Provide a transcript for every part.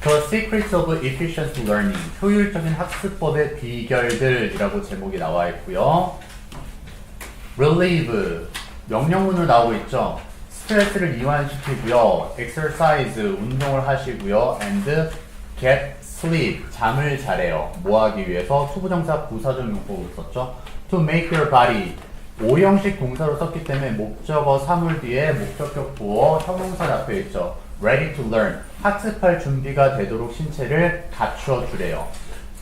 The Secrets of Efficient Learning, 효율적인 학습법의 비결들이라고 제목이 나와 있고요. Relieve, 명령문으로 나오고 있죠. 스트레스를 이완시키고요. Exercise, 운동을 하시고요. And get sleep, 잠을 자래요. 뭐 하기 위해서? 투부정사 부사적 용법으로 썼죠. To make your body, 5형식 동사로 썼기 때문에 목적어 사물 뒤에 목적격 보어 형용사 앞에 있죠. Ready to learn, 학습할 준비가 되도록 신체를 갖추어 주래요.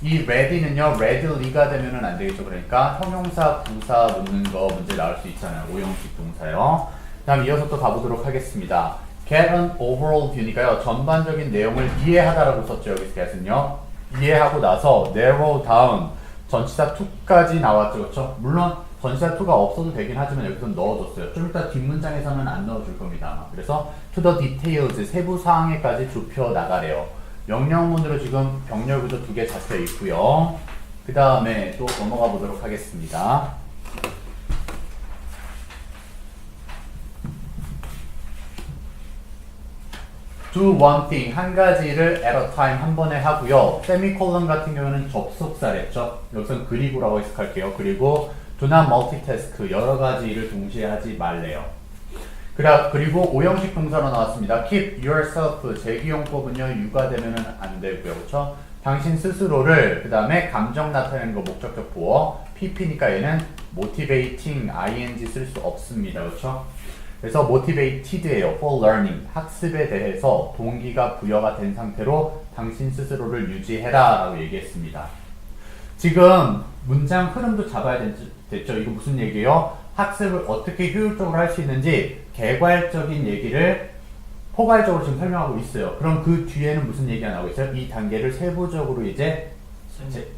이 ready는요, ready가 되면은 안 되겠죠. 그러니까 형용사, 부사 놓는 거 문제 나올 수 있잖아요. 5형식 동사요. 다음 이어서 또 가보도록 하겠습니다. Get an overall view니까요, 전반적인 내용을 이해하다라고 썼죠. 여기서 get은요. 이해하고 나서 narrow down, 전치사 to까지 나왔죠. 그렇죠? 물론 전치사 to가 없어도 되긴 하지만 여기서 넣어줬어요. 좀 이따 뒷문장에서는 안 넣어줄 겁니다. 그래서 to the details, 세부 사항에까지 좁혀 나가래요. 명령문으로 지금 병렬 구조 2개 잡혀 있고요. 그 다음에 또 넘어가 보도록 하겠습니다. Do one thing, 한 가지를 at a time, 한 번에 하고요. 세미콜론 같은 경우는 접속사랬죠. 여기서는 그리고라고 해석할게요. 그리고 do not multitask, 여러 가지 일을 동시에 하지 말래요. 그리고 5형식 동사로 나왔습니다. Keep yourself, 제기용법은요, 유가 되면은 안 되고요. 그렇죠? 당신 스스로를, 그 다음에 감정 나타내는 거 목적격 보어, PP니까 얘는 motivating, ing 쓸 수 없습니다. 그렇죠? 그래서 motivated예요. for learning, 학습에 대해서 동기가 부여가 된 상태로 당신 스스로를 유지해라 라고 얘기했습니다. 지금 문장 흐름도 잡아야 됐죠. 이거 무슨 얘기예요? 학습을 어떻게 효율적으로 할 수 있는지 개괄적인 얘기를 포괄적으로 지금 설명하고 있어요. 그럼 그 뒤에는 무슨 얘기가 나오고 있어요? 이 단계를 세부적으로 이제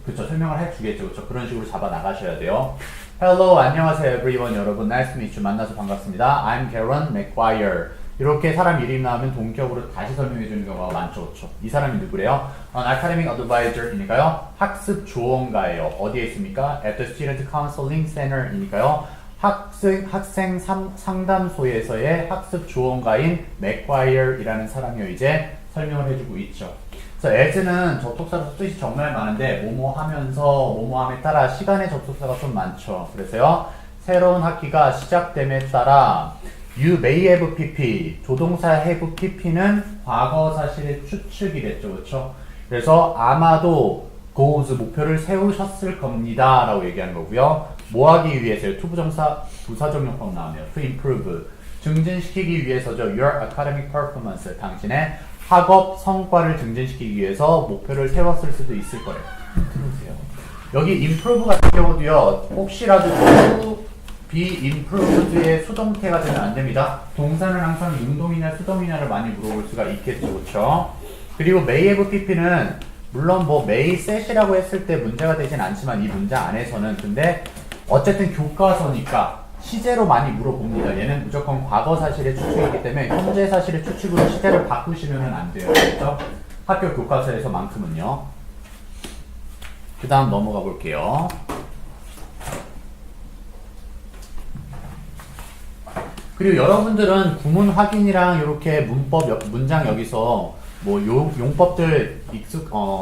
그쵸, 설명을 해주겠죠. 그쵸? 그런 식으로 잡아 나가셔야 돼요. Hello, 안녕하세요 everyone, 여러분. Nice to meet you. 만나서 반갑습니다. I'm Karen McGuire. 이렇게 사람 이름 나오면 동격으로 다시 설명해 주는 경우가 많죠. 그쵸? 이 사람이 누구래요? An academic advisor이니까요. 학습 조언가예요. 어디에 있습니까? At the Student Counseling Center이니까요. 학생 상담소에서의 학습 조언가인 맥과이어이라는 사람이 이제 설명을 해주고 있죠. 그래서 as는 접속사로 뜻이 정말 많은데 뭐뭐 하면서 뭐뭐함에 따라 시간의 접속사가 좀 많죠. 그래서요, 새로운 학기가 시작됨에 따라 you may have pp, 조동사 have pp는 과거 사실의 추측이랬죠. 그렇죠? 그래서 아마도 goals, 목표를 세우셨을 겁니다 라고 얘기하는 거고요. 뭐 하기 위해서요? 투부정사 부사적 용법 나오네요. to improve, 증진시키기 위해서죠. your academic performance, 당신의 학업 성과를 증진시키기 위해서 목표를 세웠을 수도 있을 거예요. 들어오세요. 여기 improve 같은 경우도요, 혹시라도 to be improved의 수동태가 되면 안 됩니다. 동사는 항상 능동이냐 수동이냐를 많이 물어볼 수가 있겠죠. 그렇죠? 그리고 may have pp는 물론 뭐 may set이라고 했을 때 문제가 되진 않지만 이 문장 안에서는, 근데 어쨌든 교과서니까 시제로 많이 물어봅니다. 얘는 무조건 과거 사실의 추측이기 때문에 현재 사실의 추측으로 시제를 바꾸시면 안 돼요. 그렇죠? 학교 교과서에서만큼은요. 그 다음 넘어가 볼게요. 그리고 여러분들은 구문 확인이랑 이렇게 문법, 문장 여기서 뭐 용법들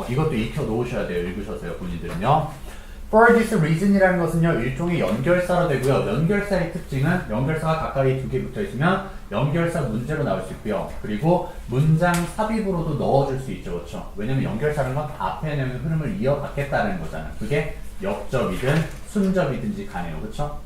이것도 익혀 놓으셔야 돼요. 읽으셔서요, 본인들은요. For this reason이라는 것은요, 일종의 연결사로 되고요. 연결사의 특징은 연결사가 가까이 2개 붙어 있으면 연결사 문제로 나올 수 있고요. 그리고 문장 삽입으로도 넣어줄 수 있죠. 그렇죠? 왜냐면 연결사는 건 앞에 내면 흐름을 이어받겠다는 거잖아요. 그게 역접이든 순접이든지 간에요. 그렇죠?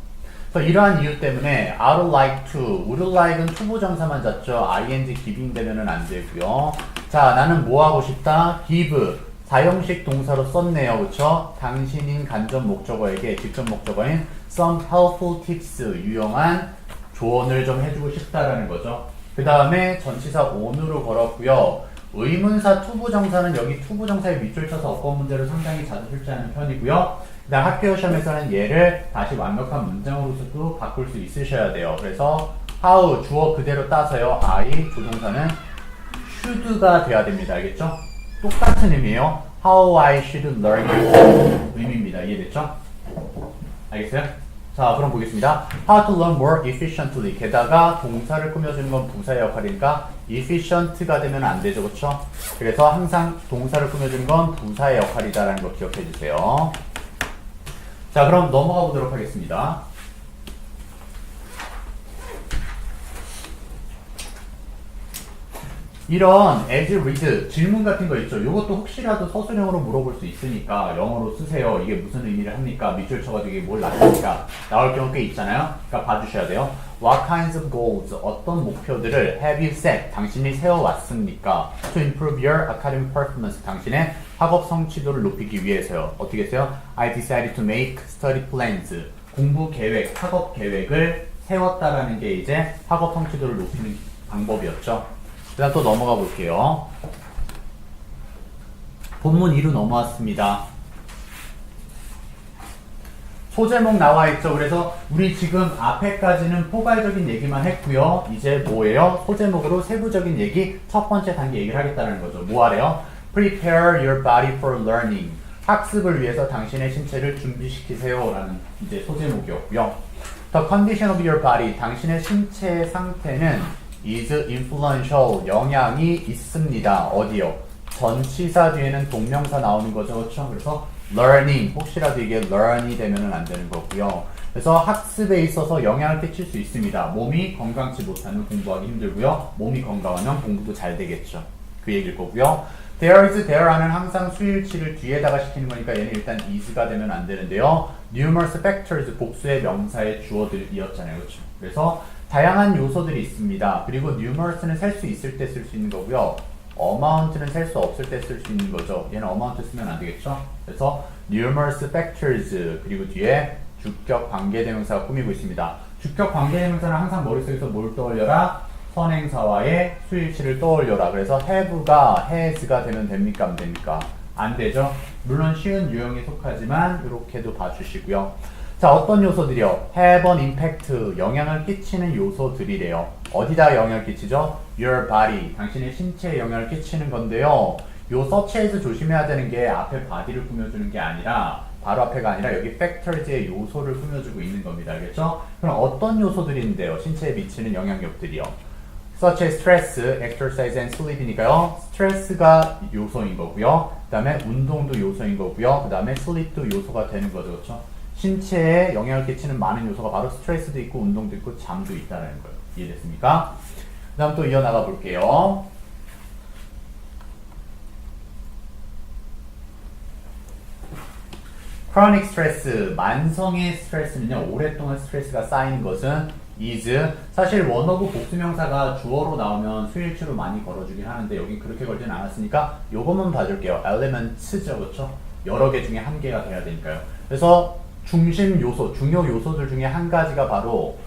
그래서 이러한 이유 때문에 I would like to, would like은 투부정사만 잤죠. ing giving 되면은 안 되고요. 자, 나는 뭐 하고 싶다? give, 4형식 동사로 썼네요. 그쵸? 당신인 간접 목적어에게 직접 목적어인 some helpful tips, 유용한 조언을 좀 해주고 싶다라는 거죠. 그 다음에 전치사 on으로 걸었고요. 의문사 투부정사는 여기 투부정사에 밑줄 쳐서 어권 문제를 상당히 자주 출제하는 편이고요. 그 다음 학교 시험에서는 얘를 다시 완벽한 문장으로서도 바꿀 수 있으셔야 돼요. 그래서 how, 주어 그대로 따서요. I, 조동사는 should가 돼야 됩니다. 알겠죠? 똑같은 의미예요. How I should learn 의미입니다. 이해됐죠? 알겠어요? 자, 그럼 보겠습니다. How to learn more efficiently. 게다가 동사를 꾸며주는 건 부사의 역할이니까 efficient가 되면 안 되죠, 그렇죠? 그래서 항상 동사를 꾸며주는 건 부사의 역할이다라는 거 기억해 주세요. 자, 그럼 넘어가 보도록 하겠습니다. 이런 as read 질문 같은 거 있죠. 이것도 혹시라도 서술형으로 물어볼 수 있으니까 영어로 쓰세요. 이게 무슨 의미를 합니까? 밑줄 쳐가지고 이게 뭘 나타니까 나올 경우 꽤 있잖아요. 그러니까 봐주셔야 돼요. What kinds of goals? 어떤 목표들을 have you set? 당신이 세워왔습니까? To improve your academic performance. 당신의 학업 성취도를 높이기 위해서요. 어떻게 했어요? I decided to make study plans. 공부 계획, 학업 계획을 세웠다라는 게 이제 학업 성취도를 높이는 방법이었죠. 그 다음 또 넘어가 볼게요. 본문 2로 넘어왔습니다. 소제목 나와 있죠. 그래서 우리 지금 앞에까지는 포괄적인 얘기만 했고요. 이제 뭐예요? 소제목으로 세부적인 얘기 첫 번째 단계 얘기를 하겠다는 거죠. 뭐 하래요? Prepare your body for learning. 학습을 위해서 당신의 신체를 준비시키세요. 라는 이제 소제목이었고요. The condition of your body. 당신의 신체의 상태는 is influential. 영향이 있습니다. 어디요? 전치사 뒤에는 동명사 나오는 거죠. 그렇죠? 그래서 learning. 혹시라도 이게 learn이 되면은 안 되는 거고요. 그래서 학습에 있어서 영향을 끼칠 수 있습니다. 몸이 건강치 못하면 공부하기 힘들고요. 몸이 건강하면 공부도 잘 되겠죠. 그 얘기일 거고요. there is, there는 항상 수일치를 뒤에다가 시키는 거니까 얘는 일단 is가 되면 안 되는데요. numerous factors, 복수의 명사의 주어들이었잖아요. 그렇죠? 그래서 다양한 요소들이 있습니다. 그리고 numerous는 셀 수 있을 때 쓸 수 있는 거고요. amount는 셀 수 없을 때 쓸 수 있는 거죠. 얘는 amount 쓰면 안 되겠죠? 그래서 numerous factors 그리고 뒤에 주격 관계대명사가 꾸미고 있습니다. 주격 관계대명사는 항상 머릿속에서 뭘 떠올려라? 선행사와의 수일치를 떠올려라. 그래서 have가 has가 되면 됩니까? 안 됩니까? 안 되죠? 물론 쉬운 유형에 속하지만 이렇게도 봐주시고요. 자, 어떤 요소들이요? have an impact, 영향을 끼치는 요소들이래요. 어디다 영향을 끼치죠? your body, 당신의 신체에 영향을 끼치는 건데요. 요 서치에서 조심해야 되는 게 앞에 body를 꾸며주는 게 아니라 바로 앞에가 아니라 여기 factors의 요소를 꾸며주고 있는 겁니다. 알겠죠? 그럼 어떤 요소들인데요? 신체에 미치는 영향력들이요. such as stress, exercise and sleep이니까요. 스트레스가 요소인 거고요. 그 다음에 운동도 요소인 거고요. 그 다음에 sleep도 요소가 되는 거죠. 그렇죠? 신체에 영향을 끼치는 많은 요소가 바로 스트레스도 있고 운동도 있고 잠도 있다는 거예요. 이해됐습니까? 그 다음 또 이어나가 볼게요. chronic stress, 만성의 스트레스는요. 오랫동안 스트레스가 쌓이는 것은 is. 사실 원어브 복수명사가 주어로 나오면 수일치로 많이 걸어주긴 하는데 여긴 그렇게 걸지는 않았으니까 요것만 봐줄게요. elements죠. 그렇죠? 여러 개 중에 한 개가 돼야 되니까요. 그래서 중심 요소, 중요 요소들 중에 한 가지가 바로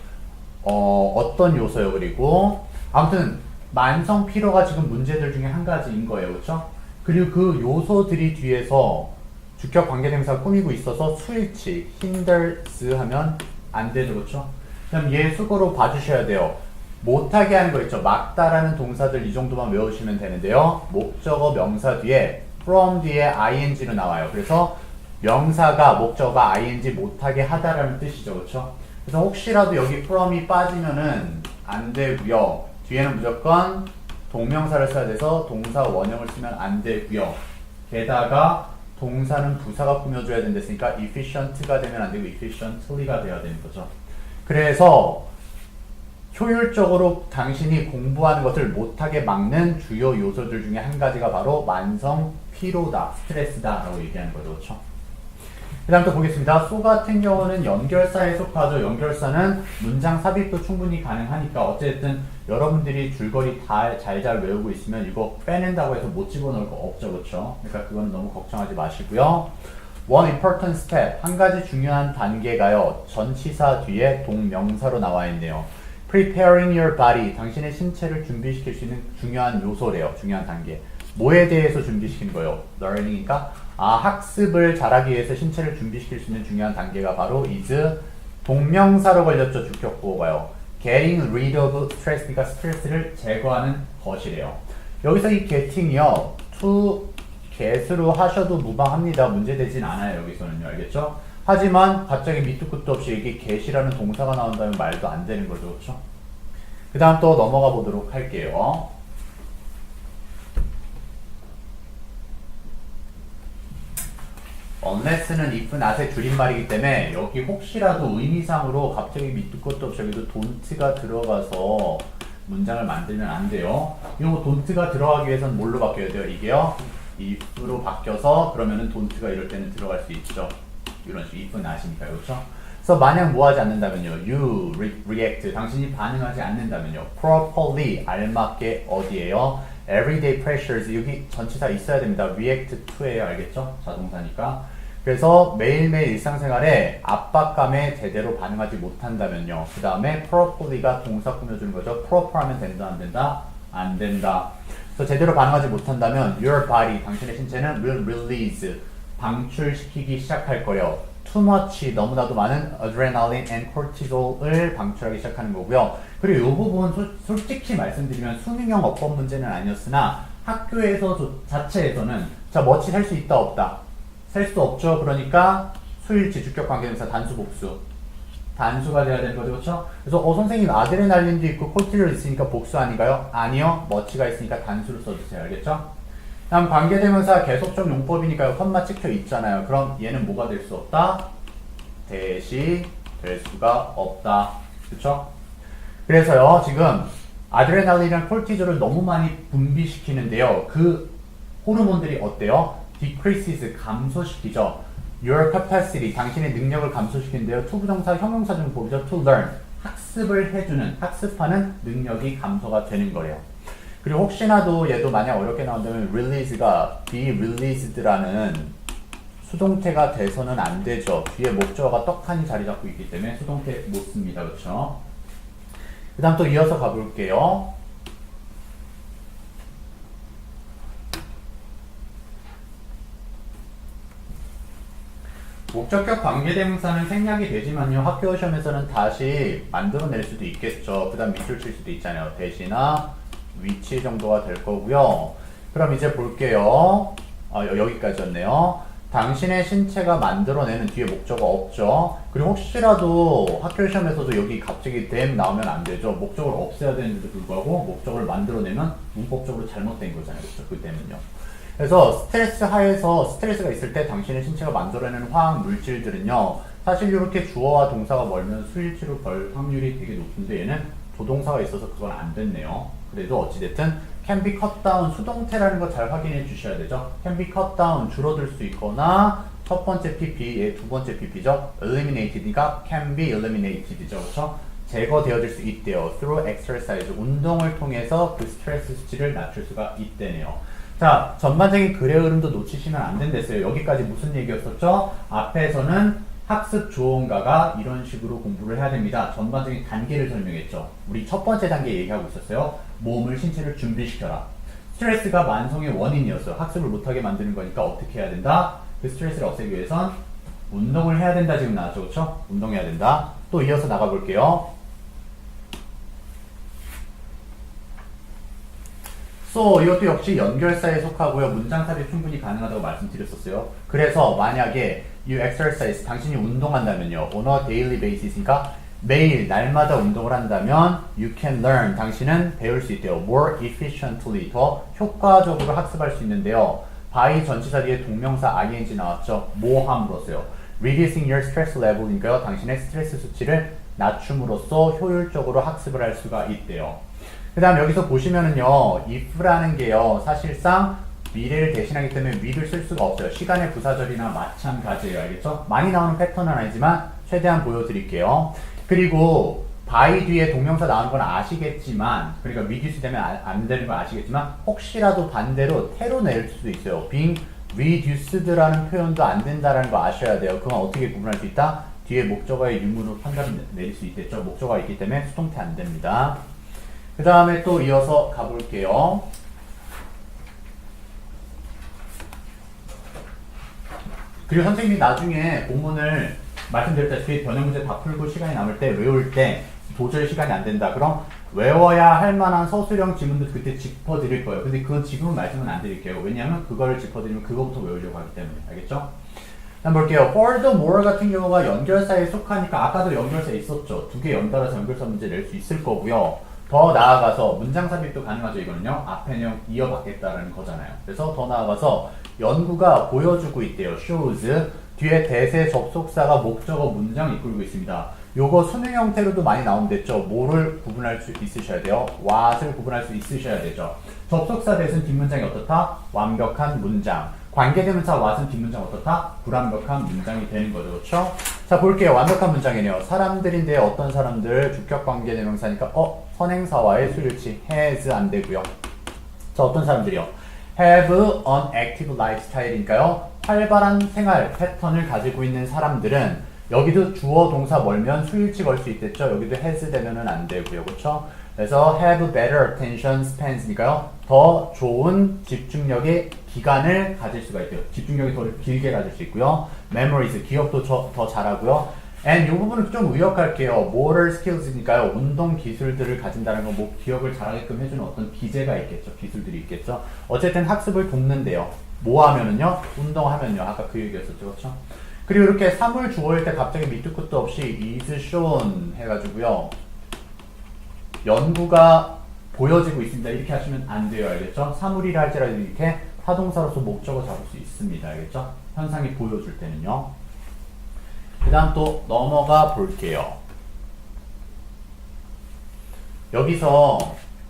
어떤 요소요. 그리고 아무튼 만성 피로가 지금 문제들 중에 한 가지인 거예요. 그렇죠? 그리고 그 요소들이 뒤에서 주격 관계대명사 꾸미고 있어서 수일치, hinders 하면 안 되죠. 그렇죠? 그럼 얘 수고로 봐주셔야 돼요. 못하게 하는 거 있죠. 막다라는 동사들 이 정도만 외우시면 되는데요. 목적어 명사 뒤에 from 뒤에 ing로 나와요. 그래서 명사가 목적어가 ing 못하게 하다라는 뜻이죠. 그렇죠? 그래서 혹시라도 여기 from이 빠지면은 안 되고요. 뒤에는 무조건 동명사를 써야 돼서 동사 원형을 쓰면 안 되고요. 게다가 동사는 부사가 꾸며줘야 된댔으니까 efficient가 되면 안 되고 efficiently가 돼야 되는 거죠. 그래서 효율적으로 당신이 공부하는 것을 못하게 막는 주요 요소들 중에 한 가지가 바로 만성 피로다, 스트레스다 라고 얘기하는 거죠. 그렇죠? 그 다음 또 보겠습니다. so 같은 경우는 연결사에 속하죠. 연결사는 문장 삽입도 충분히 가능하니까 어쨌든 여러분들이 줄거리 다 잘 외우고 있으면 이거 빼낸다고 해서 못 집어넣을 거 없죠. 그렇죠? 그러니까 그건 너무 걱정하지 마시고요. One important step, 한 가지 중요한 단계가요. 전치사 뒤에 동명사로 나와 있네요. Preparing your body, 당신의 신체를 준비시킬 수 있는 중요한 요소래요. 중요한 단계. 뭐에 대해서 준비시키는 거예요? learning이니까 학습을 잘하기 위해서 신체를 준비시킬 수 있는 중요한 단계가 바로 is 동명사로 걸렸죠. 주격보호가요. getting rid of stress니까 스트레스를 제거하는 것이래요. 여기서 이 getting이요. to get으로 하셔도 무방합니다. 문제되진 않아요. 여기서는요. 알겠죠? 하지만 갑자기 밑도 끝도 없이 이게 get이라는 동사가 나온다면 말도 안 되는 거죠. 그렇죠? 그 다음 또 넘어가 보도록 할게요. unless는 if not의 줄임말이기 때문에 여기 혹시라도 의미상으로 갑자기 밑도 끝도 없이 여기도 don't가 들어가서 문장을 만들면 안 돼요. 이거 don't가 들어가기 위해서는 뭘로 바뀌어야 돼요? 이게요. if로 바뀌어서 그러면은 don't가 이럴 때는 들어갈 수 있죠. 이런 식으로 if not이니까요. 그렇죠? 그래서 만약 뭐 하지 않는다면요. you react 당신이 반응하지 않는다면요. properly 알맞게 어디에요? everyday pressures 여기 전치사 있어야 됩니다. react to예요. 알겠죠? 자동사니까. 그래서 매일매일 일상생활에 압박감에 제대로 반응하지 못한다면요. 그 다음에 properly가 동사 꾸며주는 거죠. proper 하면 된다 안 된다? 안 된다. 그래서 제대로 반응하지 못한다면 your body 당신의 신체는 will release 방출시키기 시작할 거예요. too much 너무나도 많은 adrenaline and cortisol을 방출하기 시작하는 거고요. 그리고 이 부분 솔직히 말씀드리면 수능형 어법 문제는 아니었으나 학교에서 자체에서는 자 뭐치 셀 수 있다 없다 셀 수 없죠. 그러니까 수일치 주격 관계대명사 단수 복수 단수가 돼야 되는 거죠. 그렇죠? 그래서 선생님 아드레날린도 있고 콜티졸 있으니까 복수 아닌가요? 아니요. 머치가 있으니까 단수를 써주세요. 알겠죠? 다음 관계대명사 계속적 용법이니까요. 컴마 찍혀 있잖아요. 그럼 얘는 뭐가 될 수 없다? 대시 될 수가 없다. 그쵸? 그래서요. 지금 아드레날린이랑 콜티졸을 너무 많이 분비시키는데요. 그 호르몬들이 어때요? decreases 감소시키죠. your capacity 당신의 능력을 감소시키는데요. to 부정사 형용사 중법이죠. to learn 학습을 해주는 학습하는 능력이 감소가 되는 거예요. 그리고 혹시나도 얘도 만약 어렵게 나온다면 release가 be released라는 수동태가 돼서는 안 되죠. 뒤에 목적어가 떡하니 자리 잡고 있기 때문에 수동태 못 씁니다. 그렇죠? 그 다음 또 이어서 가볼게요. 목적격 관계대명사는 생략이 되지만요. 학교 시험에서는 다시 만들어낼 수도 있겠죠. 그 다음 밑줄 칠 수도 있잖아요. 대시나 위치 정도가 될 거고요. 그럼 이제 볼게요. 여기까지였네요. 당신의 신체가 만들어내는 뒤에 목적어 없죠. 그리고 혹시라도 학교 시험에서도 여기 갑자기 them 나오면 안 되죠. 목적어를 없애야 되는데도 불구하고 목적어를 만들어내면 문법적으로 잘못된 거잖아요. 그렇죠? 그 때문요. 그래서 스트레스 하에서 스트레스가 있을 때 당신의 신체가 만들어내는 화학 물질들은요. 사실 이렇게 주어와 동사가 멀면 수일치로 별 확률이 되게 높은데 얘는 조동사가 있어서 그건 안 됐네요. 그래도 어찌됐든 can be cut down 수동태라는 거 잘 확인해 주셔야 되죠. can be cut down 줄어들 수 있거나 첫 번째 pp, 얘 두 번째 pp죠. eliminated가 can be eliminated죠. 그렇죠? 제거되어질 수 있대요. through exercise 운동을 통해서 그 스트레스 수치를 낮출 수가 있대네요. 자, 전반적인 글의 흐름도 놓치시면 안 된댔어요. 여기까지 무슨 얘기였었죠? 앞에서는 학습 조언가가 이런 식으로 공부를 해야 됩니다. 전반적인 단계를 설명했죠. 우리 첫 번째 단계 얘기하고 있었어요. 몸을, 신체를 준비시켜라. 스트레스가 만성의 원인이었어요. 학습을 못하게 만드는 거니까 어떻게 해야 된다? 그 스트레스를 없애기 위해선 운동을 해야 된다 지금 나왔죠. 그렇죠? 운동해야 된다. 또 이어서 나가볼게요. So, 이것도 역시 연결사에 속하고요. 문장삽입 충분히 가능하다고 말씀드렸었어요. 그래서 만약에 you exercise, 당신이 운동한다면요. on a daily basis니까 매일 날마다 운동을 한다면 you can learn, 당신은 배울 수 있대요. more efficiently, 더 효과적으로 학습할 수 있는데요. by 전치사 뒤에 동명사 ing 나왔죠. 뭐 함으로써요. reducing your stress level이니까요. 당신의 스트레스 수치를 낮춤으로써 효율적으로 학습을 할 수가 있대요. 그 다음 여기서 보시면은요, if라는 게요, 사실상 미래를 대신하기 때문에 will을 쓸 수가 없어요. 시간의 부사절이나 마찬가지예요. 알겠죠? 많이 나오는 패턴은 아니지만 최대한 보여드릴게요. 그리고 by 뒤에 동명사 나오는 건 아시겠지만, 그러니까 reduce 되면 안 되는 건 아시겠지만, 혹시라도 반대로 태로 낼 수도 있어요. being reduced라는 표현도 안 된다는 거 아셔야 돼요. 그건 어떻게 구분할 수 있다? 뒤에 목적어의 유무로 판단을 내릴 수 있겠죠. 목적어가 있기 때문에 수동태 안 됩니다. 그 다음에 또 이어서 가볼게요. 그리고 선생님이 나중에 본문을 말씀드렸다시피 변형 문제 다 풀고 시간이 남을 때 외울 때 도저히 시간이 안 된다. 그럼 외워야 할 만한 서술형 지문도 그때 짚어드릴 거예요. 근데 그건 지금은 말씀은 안 드릴게요. 왜냐하면 그거를 짚어드리면 그거부터 외우려고 하기 때문에. 알겠죠? 한번 볼게요. for the more 같은 경우가 연결사에 속하니까 아까도 연결사 있었죠. 두 개 연달아서 연결사 문제 낼 수 있을 거고요. 더 나아가서 문장 삽입도 가능하죠. 이거는요. 앞에 내용 이어받겠다라는 거잖아요. 그래서 더 나아가서 연구가 보여주고 있대요. shows. 뒤에 대세 접속사가 목적어 문장 이끌고 있습니다. 요거 수능 형태로도 많이 나온댔죠. 뭐를 구분할 수 있으셔야 돼요. what을 구분할 수 있으셔야 되죠. 접속사 대신 뒷문장이 어떻다? 완벽한 문장. 관계대명사 what은 뒷문장 어떻다? 불완벽한 문장이 되는 거죠. 그렇죠? 자, 볼게요. 완벽한 문장이네요. 사람들인데 어떤 사람들? 주격 관계대명사니까 선행사와의 수일치 has 안 되고요. 자, 어떤 사람들이요? have an active lifestyle이니까요. 활발한 생활 패턴을 가지고 있는 사람들은 여기도 주어 동사 멀면 수일치 걸 수 있겠죠. 여기도 has 되면은 안 되고요. 그렇죠? 그래서 have better attention spans니까요. 더 좋은 집중력의 기간을 가질 수가 있대요. 집중력이 더 길게 가질 수 있고요. memories, 기억도 더 잘하고요. and 이 부분은 좀 의역할게요. motor skills니까요. 운동 기술들을 가진다는 건 뭐 기억을 잘하게끔 해주는 어떤 기제가 있겠죠. 기술들이 있겠죠. 어쨌든 학습을 돕는데요. 뭐 하면은요? 운동하면요. 아까 그 얘기였었죠. 그렇죠? 그리고 이렇게 사물 주어일 때 갑자기 밑도 끝도 없이 is shown 해가지고요. 연구가 보여지고 있습니다. 이렇게 하시면 안 돼요. 알겠죠? 사물이라 할지라도 이렇게 타동사로서 목적어 잡을 수 있습니다. 알겠죠? 현상이 보여줄 때는요. 그 다음 또 넘어가 볼게요. 여기서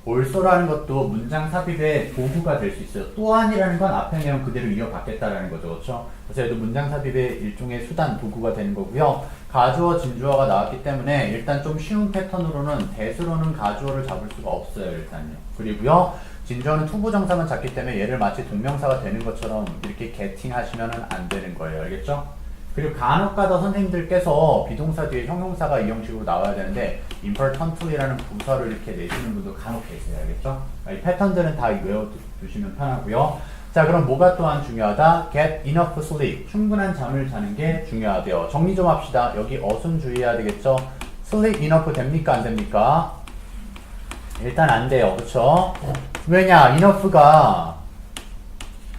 also라는 것도 문장 삽입의 도구가 될 수 있어요. 또한이라는 건 앞에 내용 그대로 이어받겠다라는 거죠. 그렇죠? 그래서 얘도 문장 삽입의 일종의 수단, 도구가 되는 거고요. 가주어, 진주어가 나왔기 때문에 일단 좀 쉬운 패턴으로는 대수로는 가주어를 잡을 수가 없어요. 일단요. 그리고요. 진주어는 투부정사만 잡기 때문에 얘를 마치 동명사가 되는 것처럼 이렇게 getting 하시면 안 되는 거예요. 알겠죠? 그리고 간혹가다 선생님들께서 비동사 뒤에 형용사가 이 형식으로 나와야 되는데 importantly라는 부사를 이렇게 내주는 분도 간혹 계세요. 알겠죠? 이 패턴들은 다 외워두시면 편하고요. 자, 그럼 뭐가 또한 중요하다? get enough sleep. 충분한 잠을 자는 게 중요하대요. 정리 좀 합시다. 여기 어순 주의해야 되겠죠? sleep enough 됩니까? 안 됩니까? 일단 안 돼요. 그쵸? 왜냐? enough가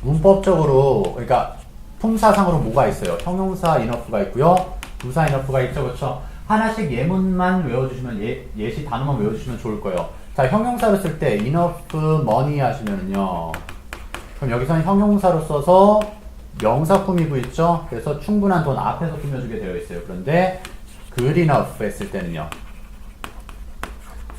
문법적으로, 그러니까 품사상으로 뭐가 있어요? 형용사 enough가 있고요. 부사 enough가 있죠. 그렇죠? 하나씩 예문만 외워주시면 예시 단어만 외워주시면 좋을 거예요. 자, 형용사로 쓸 때 enough money 하시면은요. 그럼 여기서는 형용사로 써서 명사 꾸미고 있죠. 그래서 충분한 돈 앞에서 꾸며주게 되어 있어요. 그런데 good enough 했을 때는요.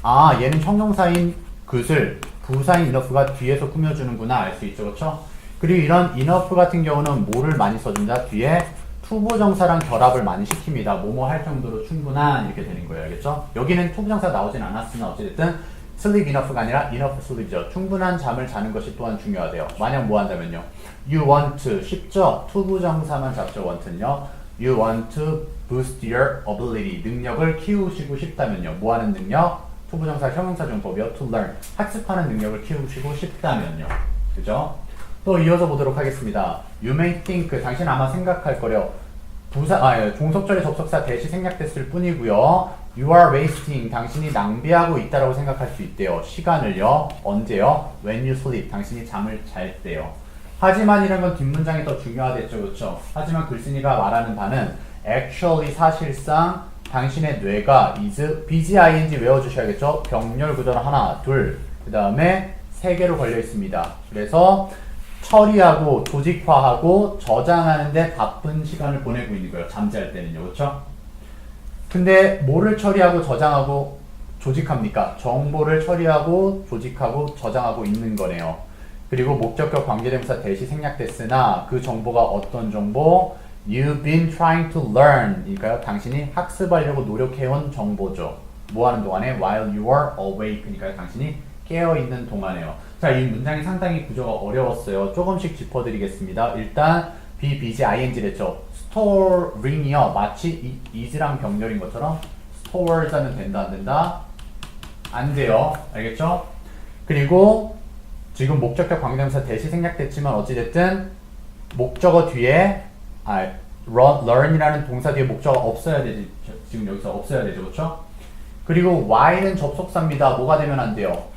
아, 얘는 형용사인 good을 부사인 enough가 뒤에서 꾸며주는구나 알 수 있죠. 그렇죠? 그리고 이런 enough 같은 경우는 뭐를 많이 써준다? 뒤에 투부정사랑 결합을 많이 시킵니다. 뭐뭐 할 정도로 충분한 이렇게 되는 거예요. 알겠죠? 여기는 투부정사 나오진 않았으나 어찌됐든 sleep enough가 아니라 enough sleep이죠. 충분한 잠을 자는 것이 또한 중요하대요. 만약 뭐 한다면요. you want to 쉽죠? 투부정사만 잡죠. want는요. you want to boost your ability. 능력을 키우시고 싶다면요. 뭐 하는 능력? 투부정사 형용사 정법이요. to learn. 학습하는 능력을 키우시고 싶다면요. 그죠? 또 이어서 보도록 하겠습니다. You may think, 당신 아마 생각할 거래요. 종속절의 접속사 대시 생략됐을 뿐이고요. You are wasting, 당신이 낭비하고 있다라고 생각할 수 있대요. 시간을요. 언제요? When you sleep, 당신이 잠을 잘 때요. 하지만이라는 건 뒷문장이 더 중요하겠죠. 그렇죠? 하지만 글쓴이가 말하는 바는 actually 사실상 당신의 뇌가 is, BGING 외워주셔야겠죠? 병렬 구조는 하나, 둘, 그 다음에 세 개로 걸려 있습니다. 그래서 처리하고 조직화하고 저장하는데 바쁜 시간을 보내고 있는 거예요. 잠잘 때는요. 그렇죠? 근데 뭐를 처리하고 저장하고 조직합니까? 정보를 처리하고 조직하고 저장하고 있는 거네요. 그리고 목적격 관계대명사 대시 생략됐으나 그 정보가 어떤 정보? You've been trying to learn 이니까요. 당신이 학습하려고 노력해온 정보죠. 뭐 하는 동안에? While you are awake 그러니까요. 당신이 깨어있는 동안에요. 자, 이 문장이 상당히 구조가 어려웠어요. 조금씩 짚어드리겠습니다. 일단 BBG ING 됐죠. storing이요. 마치 is랑 병렬인 것처럼 stores 하면 된다 안 된다? 안 돼요. 알겠죠? 그리고 지금 목적격 관계대명사 대시 생략됐지만 어찌됐든 목적어 뒤에 learn이라는 동사 뒤에 목적어 없어야 되지. 지금 여기서 없어야 되죠. 그렇죠? 그리고 while은 접속사입니다. 뭐가 되면 안 돼요?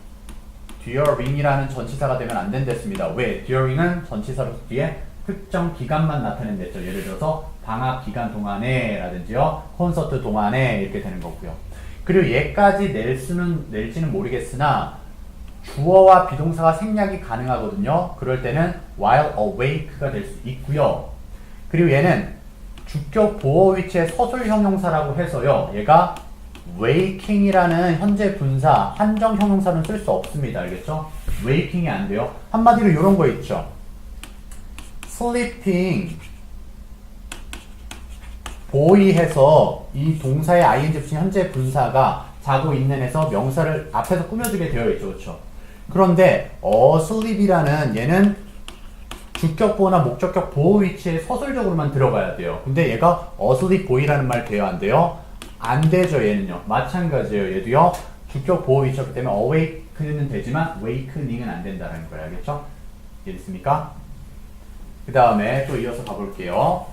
during이라는 전치사가 되면 안 된댔습니다. 왜? during은 전치사로 뒤에 특정 기간만 나타낸댔죠. 예를 들어서 방학 기간 동안에 라든지요. 콘서트 동안에 이렇게 되는 거고요. 그리고 얘까지 낼지는 모르겠으나 주어와 비동사가 생략이 가능하거든요. 그럴 때는 while awake가 될 수 있고요. 그리고 얘는 주격 보호 위치의 서술 형용사라고 해서요. 얘가 waking이라는 현재 분사 한정 형용사는 쓸 수 없습니다. 알겠죠? waking이 안 돼요. 한마디로 이런 거 있죠. sleeping boy해서 이 동사의 ing 붙인 현재 분사가 자고 있는 해서 명사를 앞에서 꾸며주게 되어 있죠. 그렇죠? 그런데 asleep이라는 얘는 주격 보호나 목적격 보호 위치에 서술적으로만 들어가야 돼요. 근데 얘가 asleep boy라는 말 돼요? 안 돼요? 안 되죠. 얘는요. 마찬가지예요. 얘도요. 주격 보호 위치였기 때문에 awake는 되지만 awakening은 안 된다는 거예요. 알겠죠? 이해됐습니까? 그 다음에 또 이어서 가볼게요.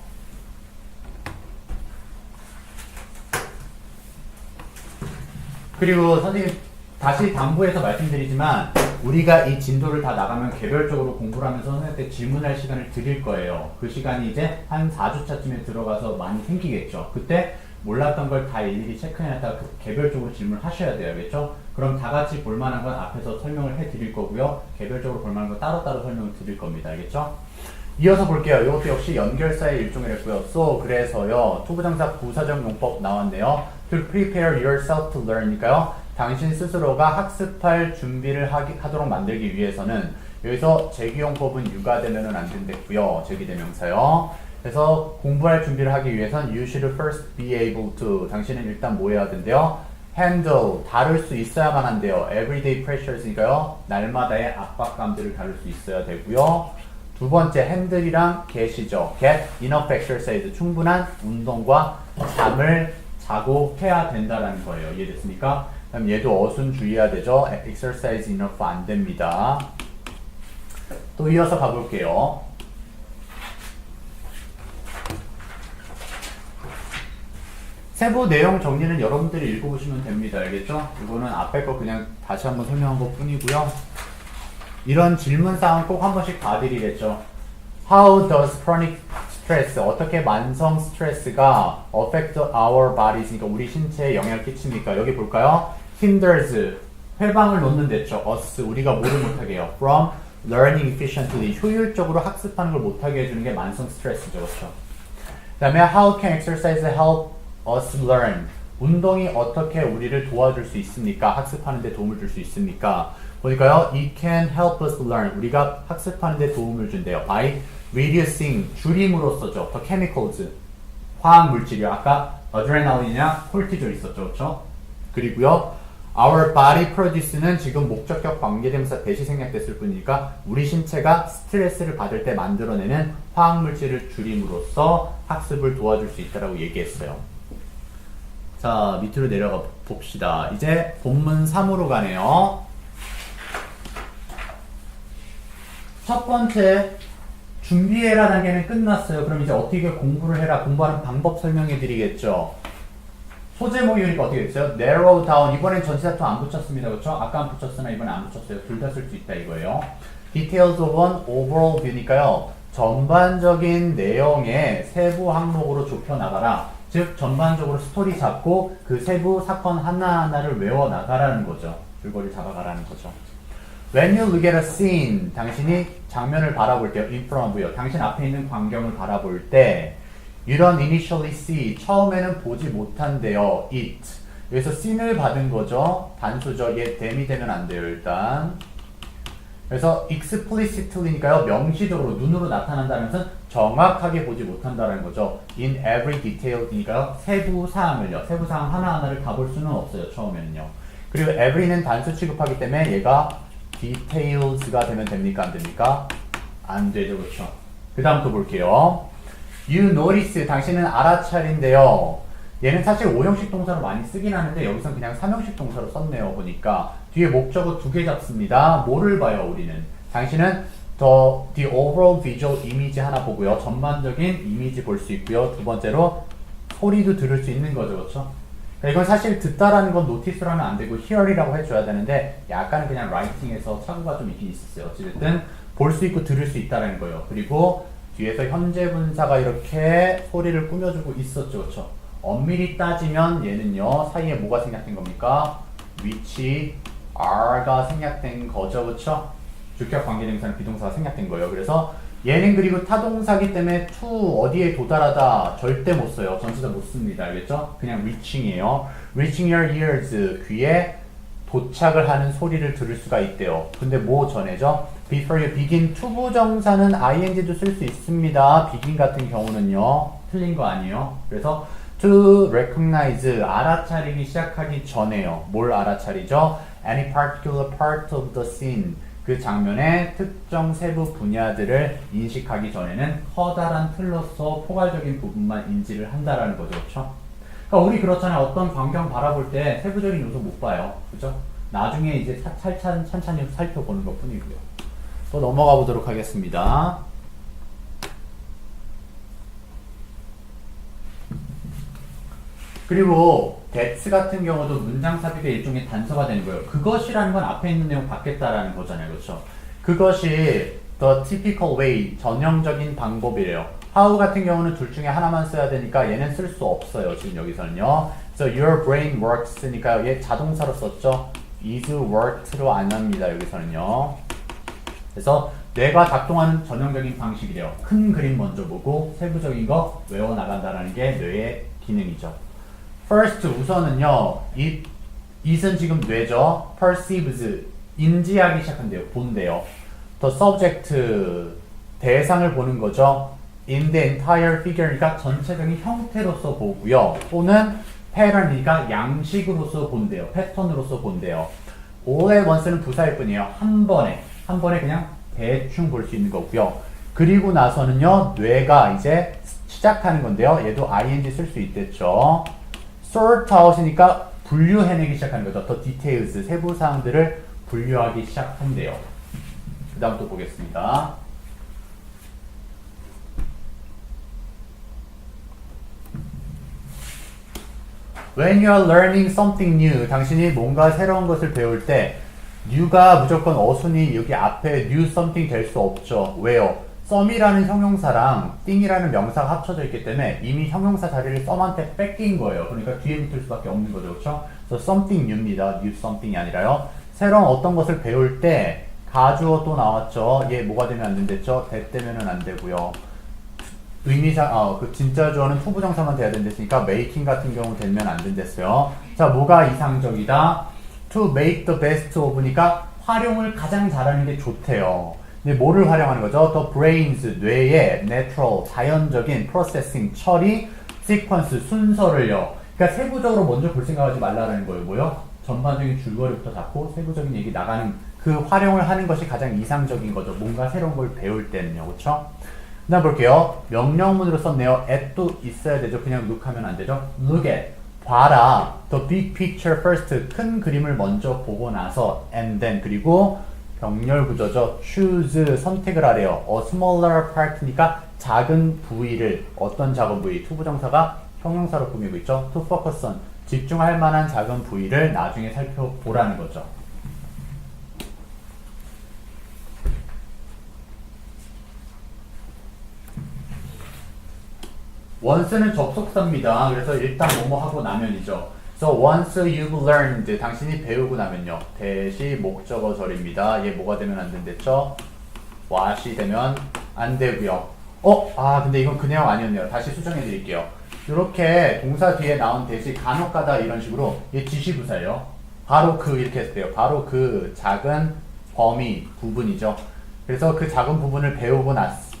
그리고 선생님 다시 당부해서 말씀드리지만 우리가 이 진도를 다 나가면 개별적으로 공부를 하면서 선생님한테 질문할 시간을 드릴 거예요. 그 시간이 이제 한 4주차쯤에 들어가서 많이 생기겠죠. 그때 몰랐던 걸 다 일일이 체크해놨다가 개별적으로 질문을 하셔야 돼요. 알겠죠? 그럼 다 같이 볼만한 건 앞에서 설명을 해드릴 거고요. 개별적으로 볼만한 건 따로따로 설명을 드릴 겁니다. 알겠죠? 이어서 볼게요. 이것도 역시 연결사의 일종이랬고요. So, 그래서요. 투부정사 부사적 용법 나왔네요. To prepare yourself to learn니까요. 당신 스스로가 학습할 준비를 하도록 만들기 위해서는 여기서 제기용법은 유가되면은 안 된댔고요. 제기대명사요. 그래서 공부할 준비를 하기 위해선 you should first be able to 당신은 일단 뭐 해야 된대요? handle 다룰 수 있어야만 한대요. everyday pressures니까요. 날마다의 압박감들을 다룰 수 있어야 되고요. 두 번째 handle이랑 get이죠. get enough exercise 충분한 운동과 잠을 자고 해야 된다라는 거예요. 이해됐습니까? 그럼 얘도 어순 주의해야 되죠. exercise enough 안 됩니다. 또 이어서 가볼게요. 세부 내용 정리는 여러분들이 읽어보시면 됩니다. 알겠죠? 이거는 앞에 거 그냥 다시 한번 설명한 것 뿐이고요. 이런 질문사항 꼭 한 번씩 봐드리겠죠. How does chronic stress, 어떻게 만성 스트레스가 affect our bodies, 그러니까 우리 신체에 영향을 끼칩니까? 여기 볼까요? hinders, 회방을 놓는 데죠. us, 우리가 뭐를 못하게 해요? from learning efficiently, 효율적으로 학습하는 걸 못하게 해주는 게 만성 스트레스죠. 그렇죠? 그 다음에 how can exercise help us learn, 운동이 어떻게 우리를 도와줄 수 있습니까? 학습하는 데 도움을 줄 수 있습니까? 보니까요, it can help us learn, 우리가 학습하는 데 도움을 준대요. by reducing, 줄임으로써죠. the chemicals, 화학 물질이요. 아까 adrenaline이나 cortisol 있었죠. 그렇죠? 그리고요, our body produce는 지금 목적격 관계대명사 대시 생략됐을 뿐이니까 우리 신체가 스트레스를 받을 때 만들어내는 화학 물질을 줄임으로써 학습을 도와줄 수 있다라고 얘기했어요. 자, 밑으로 내려가 봅시다. 이제 본문 3으로 가네요. 첫 번째 준비해라 단계는 끝났어요. 그럼 이제 어떻게 공부를 해라, 공부하는 방법 설명해 드리겠죠. 소제 모의니까 어떻게 됐어요? narrow down, 이번엔 전치사투 안 붙였습니다. 그렇죠? 아까 안 붙였으나 이번에 안 붙였어요. 둘 다 쓸 수 있다 이거예요. details of an overall view니까요. 전반적인 내용의 세부 항목으로 좁혀 나가라. 즉 전반적으로 스토리 잡고 그 세부 사건 하나하나를 외워 나가라는 거죠. 줄거리 잡아가라는 거죠. When you look at a scene, 당신이 장면을 바라볼 때요. in front of요. 당신 앞에 있는 광경을 바라볼 때 you don't initially see, 처음에는 보지 못한대요. it. 여기서 seen을 받은 거죠. 단수죠. 얘 댐이 되면 안 돼요. 일단. 그래서 explicitly니까요. 명시적으로 눈으로 나타난다는 것은 정확하게 보지 못한다는 거죠. in every detail이니까요. 세부 사항을요. 세부 사항 하나하나를 다 볼 수는 없어요. 처음에는요. 그리고 every는 단수 취급하기 때문에 얘가 details가 되면 됩니까? 안 됩니까? 안 되죠. 그렇죠? 그 다음 또 볼게요. You notice, 당신은 알아차린데요. 얘는 사실 5형식 동사로 많이 쓰긴 하는데 여기서는 그냥 3형식 동사로 썼네요. 보니까 뒤에 목적어 2개 잡습니다. 뭐를 봐요? 우리는 당신은 the overall visual image 하나 보고요. 전반적인 이미지 볼 수 있고요. 두 번째로 소리도 들을 수 있는 거죠. 그렇죠? 그러니까 이건 사실 듣다라는 건 노티스로 하면 안 되고 hear이라고 해줘야 되는데 약간은 그냥 writing에서 착오가 좀 있긴 있었어요. 어찌됐든 볼 수 있고 들을 수 있다는 거예요. 그리고 뒤에서 현재 분사가 이렇게 소리를 꾸며주고 있었죠. 그렇죠? 엄밀히 따지면 얘는요. 사이에 뭐가 생략된 겁니까? which are가 생략된 거죠. 그렇죠? 주격 관계대명사는 비동사가 생략된 거예요. 그래서 얘는 그리고 타동사기 때문에 to 어디에 도달하다 절대 못 써요. 전치사 못 씁니다. 알겠죠? 그냥 reaching이에요. reaching your ears 귀에 도착을 하는 소리를 들을 수가 있대요. 근데 뭐 전에죠? before you begin 투부정사는 ing도 쓸 수 있습니다. begin 같은 경우는요. 틀린 거 아니에요. 그래서 to recognize 알아차리기 시작하기 전에요. 뭘 알아차리죠? any particular part of the scene 그 장면의 특정 세부 분야들을 인식하기 전에는 커다란 틀로서 포괄적인 부분만 인지를 한다라는 거죠. 그렇죠? 그러니까 우리 그렇잖아요. 어떤 광경 바라볼 때 세부적인 요소 못 봐요. 그죠? 나중에 이제 찬찬히 살펴보는 것 뿐이고요. 또 넘어가 보도록 하겠습니다. 그리고 that's 같은 경우도 문장 삽입의 일종의 단서가 되는 거예요. 그것이라는 건 앞에 있는 내용 받겠다라는 거잖아요. 그렇죠? 그것이 the typical way, 전형적인 방법이래요. how 같은 경우는 둘 중에 하나만 써야 되니까 얘는 쓸 수 없어요. 지금 여기서는요. So your brain works니까 얘 자동사로 썼죠. is worked로 안 납니다. 여기서는요. 그래서 뇌가 작동하는 전형적인 방식이래요. 큰 그림 먼저 보고 세부적인 거 외워나간다는 게 뇌의 기능이죠. First 우선은요. it은 지금 뇌죠. perceives 인지하기 시작한대요. 본대요. The subject 대상을 보는 거죠. in the entire figure니까 전체적인 형태로서 보고요. 또는 pattern이니까 양식으로서 본대요. 패턴으로서 본대요. all at once는 부사일 뿐이에요. 한 번에 그냥 대충 볼 수 있는 거고요. 그리고 나서는요. 뇌가 이제 시작하는 건데요. 얘도 ing 쓸 수 있겠죠. sort out이니까 분류해내기 시작하는 거죠. The details, 세부 사항들을 분류하기 시작한대요. 그 다음 또 보겠습니다. When you are learning something new, 당신이 뭔가 새로운 것을 배울 때 new가 무조건 어순이 여기 앞에 new something 될 수 없죠. 왜요? some이라는 형용사랑 thing이라는 명사가 합쳐져 있기 때문에 이미 형용사 자리를 some한테 뺏긴 거예요. 그러니까 뒤에 붙을 수밖에 없는 거죠. 그렇죠? 그래서 something new입니다. new something이 아니라요. 새로운 어떤 것을 배울 때 가주어 또 나왔죠. 얘 뭐가 되면 안 된댔죠? that 되면은 안 되고요. 의미상 그 진짜 주어는 투부정사만 돼야 된댔으니까 making 같은 경우 되면 안 된댔어요. 자, 뭐가 이상적이다? to make the best of니까 활용을 가장 잘하는 게 좋대요. 근데 뭐를 활용하는 거죠? The brains, 뇌의 natural, 자연적인 processing, 처리, sequence, 순서를요. 그러니까 세부적으로 먼저 볼 생각하지 말라는 거예요. 뭐요? 전반적인 줄거리부터 잡고 세부적인 얘기 나가는 그 활용을 하는 것이 가장 이상적인 거죠. 뭔가 새로운 걸 배울 때는요. 그렇죠? 그 다음 볼게요. 명령문으로 썼네요. at도 있어야 되죠. 그냥 look 하면 안 되죠. look at, 봐라. the big picture first, 큰 그림을 먼저 보고 나서 and then, 그리고 병렬 구조죠. choose, 선택을 하래요. a smaller part니까 작은 부위를, 어떤 작은 부위, 투부정사가 형용사로 꾸미고 있죠. to focus on, 집중할 만한 작은 부위를 나중에 살펴보라는 거죠. once는 접속사입니다. 그래서 일단 뭐뭐 하고 나면이죠. So once you've learned, 당신이 배우고 나면요. 대시 목적어절입니다. 얘 뭐가 되면 안 된댔죠? what이 되면 안 되고요. 근데 이건 그 내용 아니었네요. 다시 수정해 드릴게요. 이렇게 동사 뒤에 나온 대시 간혹가다 이런 식으로 얘 지시부사예요. 바로 그 이렇게 했어요. 바로 그 작은 범위 부분이죠. 그래서 그 작은 부분을 배우고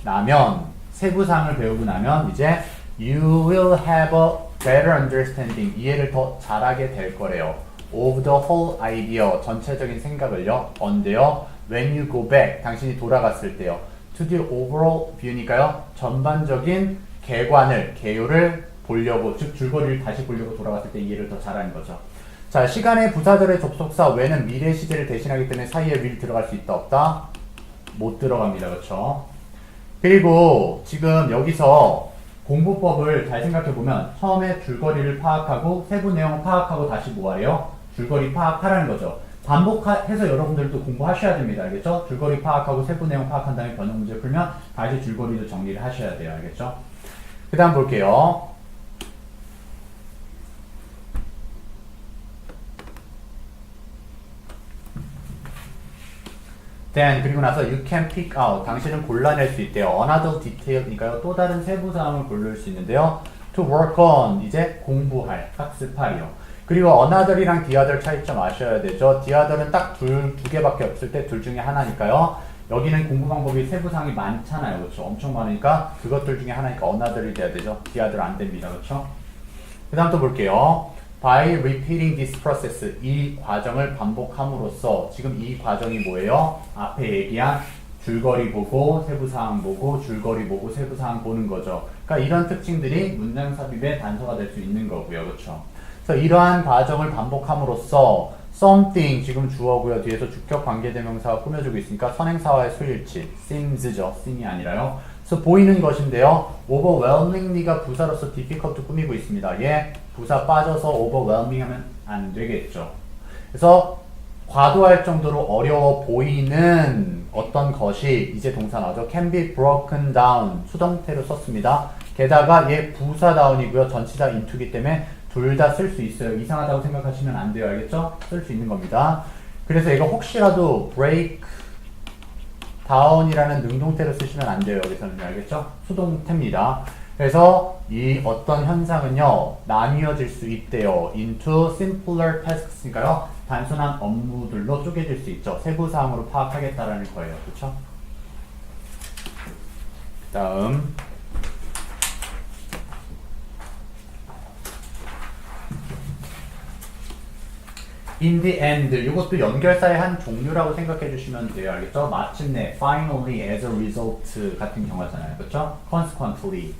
나면 세부사항을 배우고 나면 이제 you will have a better understanding, 이해를 더 잘하게 될 거래요. of the whole idea, 전체적인 생각을요. 언제요? when you go back, 당신이 돌아갔을 때요. to the overall view니까요. 전반적인 개관을, 개요를 보려고, 즉 줄거리를 다시 보려고 돌아갔을 때 이해를 더 잘하는 거죠. 자, 시간의 부사절의 접속사 when은 미래 시제를 대신하기 때문에 사이에 will 들어갈 수 있다 없다? 못 들어갑니다. 그렇죠? 그리고 지금 여기서 공부법을 잘 생각해보면 처음에 줄거리를 파악하고 세부 내용 파악하고 다시 뭐하래요? 줄거리 파악하라는 거죠. 반복해서 여러분들도 공부하셔야 됩니다. 알겠죠? 줄거리 파악하고 세부 내용 파악한 다음에 변형 문제 풀면 다시 줄거리도 정리를 하셔야 돼요. 알겠죠? 그 다음 볼게요. Then 그리고 나서 you can pick out 당신은 골라낼 수 있대요. Another detail이니까요. 또 다른 세부 사항을 고를 수 있는데요. To work on 이제 공부할, 학습할이요. 그리고 another이랑 the other 차이점 아셔야 되죠. the other은 딱 두 개밖에 없을 때 둘 중에 하나니까요. 여기는 공부 방법이 세부 사항이 많잖아요. 그렇죠? 엄청 많으니까 그것들 중에 하나니까 another이 돼야 되죠. the other 안 됩니다. 그렇죠? 그 다음 또 볼게요. By repeating this process, 이 과정을 반복함으로써 지금 이 과정이 뭐예요? 앞에 얘기한 줄거리 보고 세부사항 보고 줄거리 보고 세부사항 보는 거죠. 그러니까 이런 특징들이 문장 삽입의 단서가 될 수 있는 거고요. 그렇죠? 그래서 이러한 과정을 반복함으로써 something 지금 주어고요. 뒤에서 주격 관계대명사가 꾸며주고 있으니까 선행사와의 수일치 seems죠. seem이 아니라요. 그래서 보이는 것인데요. overwhelmingly가 부사로서 difficult 꾸미고 있습니다. 예, 부사 빠져서 overwhelming 하면 안 되겠죠. 그래서 과도할 정도로 어려워 보이는 어떤 것이 이제 동사 나오죠. can be broken down 수동태로 썼습니다. 게다가 얘 부사다운이고요. 전치사 into기 때문에 둘 다 쓸 수 있어요. 이상하다고 생각하시면 안 돼요. 알겠죠? 쓸 수 있는 겁니다. 그래서 이거 혹시라도 break down이라는 능동태로 쓰시면 안 돼요. 여기서는 알겠죠? 수동태입니다. 그래서 이 어떤 현상은요 나뉘어질 수 있대요. into simpler tasks니까요 단순한 업무들로 쪼개질 수 있죠. 세부 사항으로 파악하겠다라는 거예요. 그렇죠? 다음 in the end 이것도 연결사의 한 종류라고 생각해 주시면 돼요. 알겠죠? 마침내 finally as a result 같은 경우잖아요. 그렇죠? consequently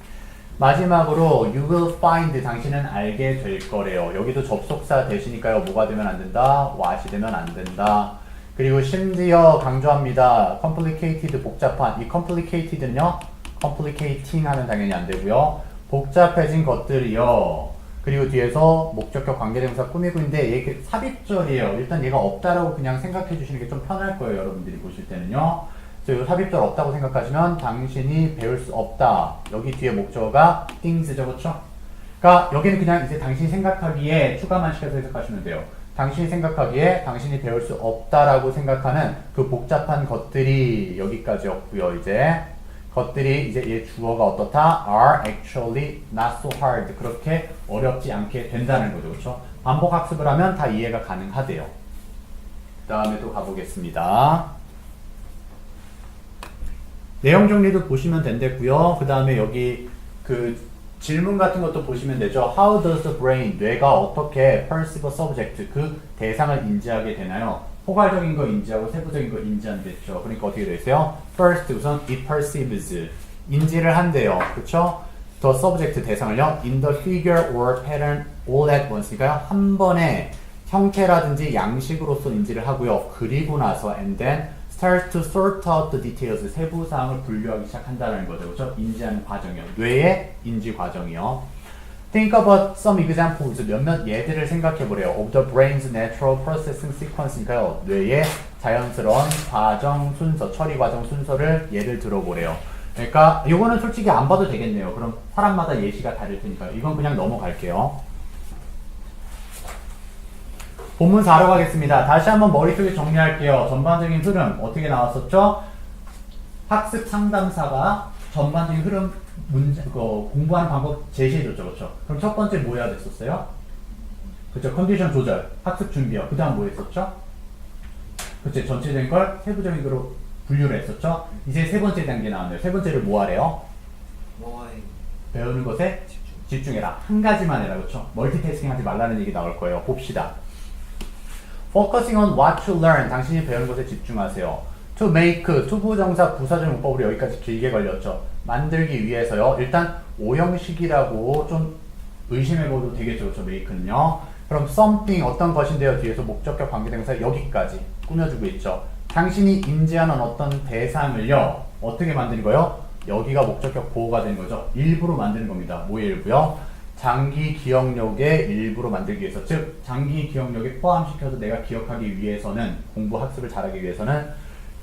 마지막으로 you will find 당신은 알게 될 거래요. 여기도 접속사 대시니까요. 뭐가 되면 안 된다? what이 되면 안 된다. 그리고 심지어 강조합니다. complicated 복잡한 이 complicated는요. complicating 하면 당연히 안 되고요. 복잡해진 것들이요. 그리고 뒤에서 목적격 관계대명사 꾸미고 있는데 얘 삽입절이에요. 일단 얘가 없다라고 그냥 생각해 주시는 게 좀 편할 거예요. 여러분들이 보실 때는요. 그래서 이 삽입절 없다고 생각하시면 당신이 배울 수 없다. 여기 뒤에 목적어가 things죠. 그렇죠? 그러니까 여기는 그냥 이제 당신이 생각하기에 추가만 시켜서 해석하시면 돼요. 당신이 생각하기에 당신이 배울 수 없다라고 생각하는 그 복잡한 것들이 여기까지였고요. 이제 것들이 이제 얘 주어가 어떻다? are actually not so hard. 그렇게 어렵지 않게 된다는 거죠. 그렇죠? 반복 학습을 하면 다 이해가 가능하대요. 그 다음에 또 가보겠습니다. 내용 정리도 보시면 된대고요. 그 다음에 여기 그 질문 같은 것도 보시면 되죠. How does the brain, 뇌가 어떻게 perceive a subject, 그 대상을 인지하게 되나요? 포괄적인 거 인지하고 세부적인 거 인지한댔죠. 그러니까 어떻게 되어 있어요? First 우선 it perceives, 인지를 한대요. 그렇죠? The subject 대상을요. In the figure or pattern all at once니까요. 한 번에 형태라든지 양식으로서 인지를 하고요. 그리고 나서 and then start to sort out the details, 세부 사항을 분류하기 시작한다는 거죠. 그렇죠? 인지하는 과정이요. 뇌의 인지 과정이요. Think about some examples, 몇몇 예들을 생각해 보래요. Of the brain's natural processing sequence니까요. 뇌의 자연스러운 과정 순서, 처리 과정 순서를 예를 들어보래요. 그러니까 이거는 솔직히 안 봐도 되겠네요. 그럼 사람마다 예시가 다를 테니까요. 이건 그냥 넘어갈게요. 본문 4로 가겠습니다. 다시 한번 머릿속에 정리할게요. 전반적인 흐름 어떻게 나왔었죠? 학습 상담사가 전반적인 흐름 공부하는 방법 제시해줬죠. 그렇죠? 그럼 첫 번째 뭐 해야 됐었어요? 그렇죠? 컨디션 조절, 학습 준비요. 그 다음 뭐 했었죠? 그렇죠? 전체적인 걸 세부적인 거로 분류를 했었죠? 이제 세 번째 단계 나왔네요. 세 번째를 뭐 하래요? 배우는 것에 집중해라. 한 가지만 해라. 그렇죠? 멀티태스킹 하지 말라는 얘기 나올 거예요. 봅시다. Focusing on what to learn. 당신이 배우는 것에 집중하세요. To make, 투부정사 부사절 문법으로 여기까지 길게 걸렸죠. 만들기 위해서요. 일단 오형식이라고 좀 의심해봐도 되겠죠. 그렇죠? make는요. 그럼 something 어떤 것인데요. 뒤에서 목적격 관계대명사 여기까지 꾸며주고 있죠. 당신이 인지하는 어떤 대상을요. 어떻게 만드는 거예요? 여기가 목적격 보호가 되는 거죠. 일부로 만드는 겁니다. 뭐의 일부요? 장기 기억력의 일부로 만들기 위해서, 즉 장기 기억력에 포함시켜서 내가 기억하기 위해서는, 공부 학습을 잘하기 위해서는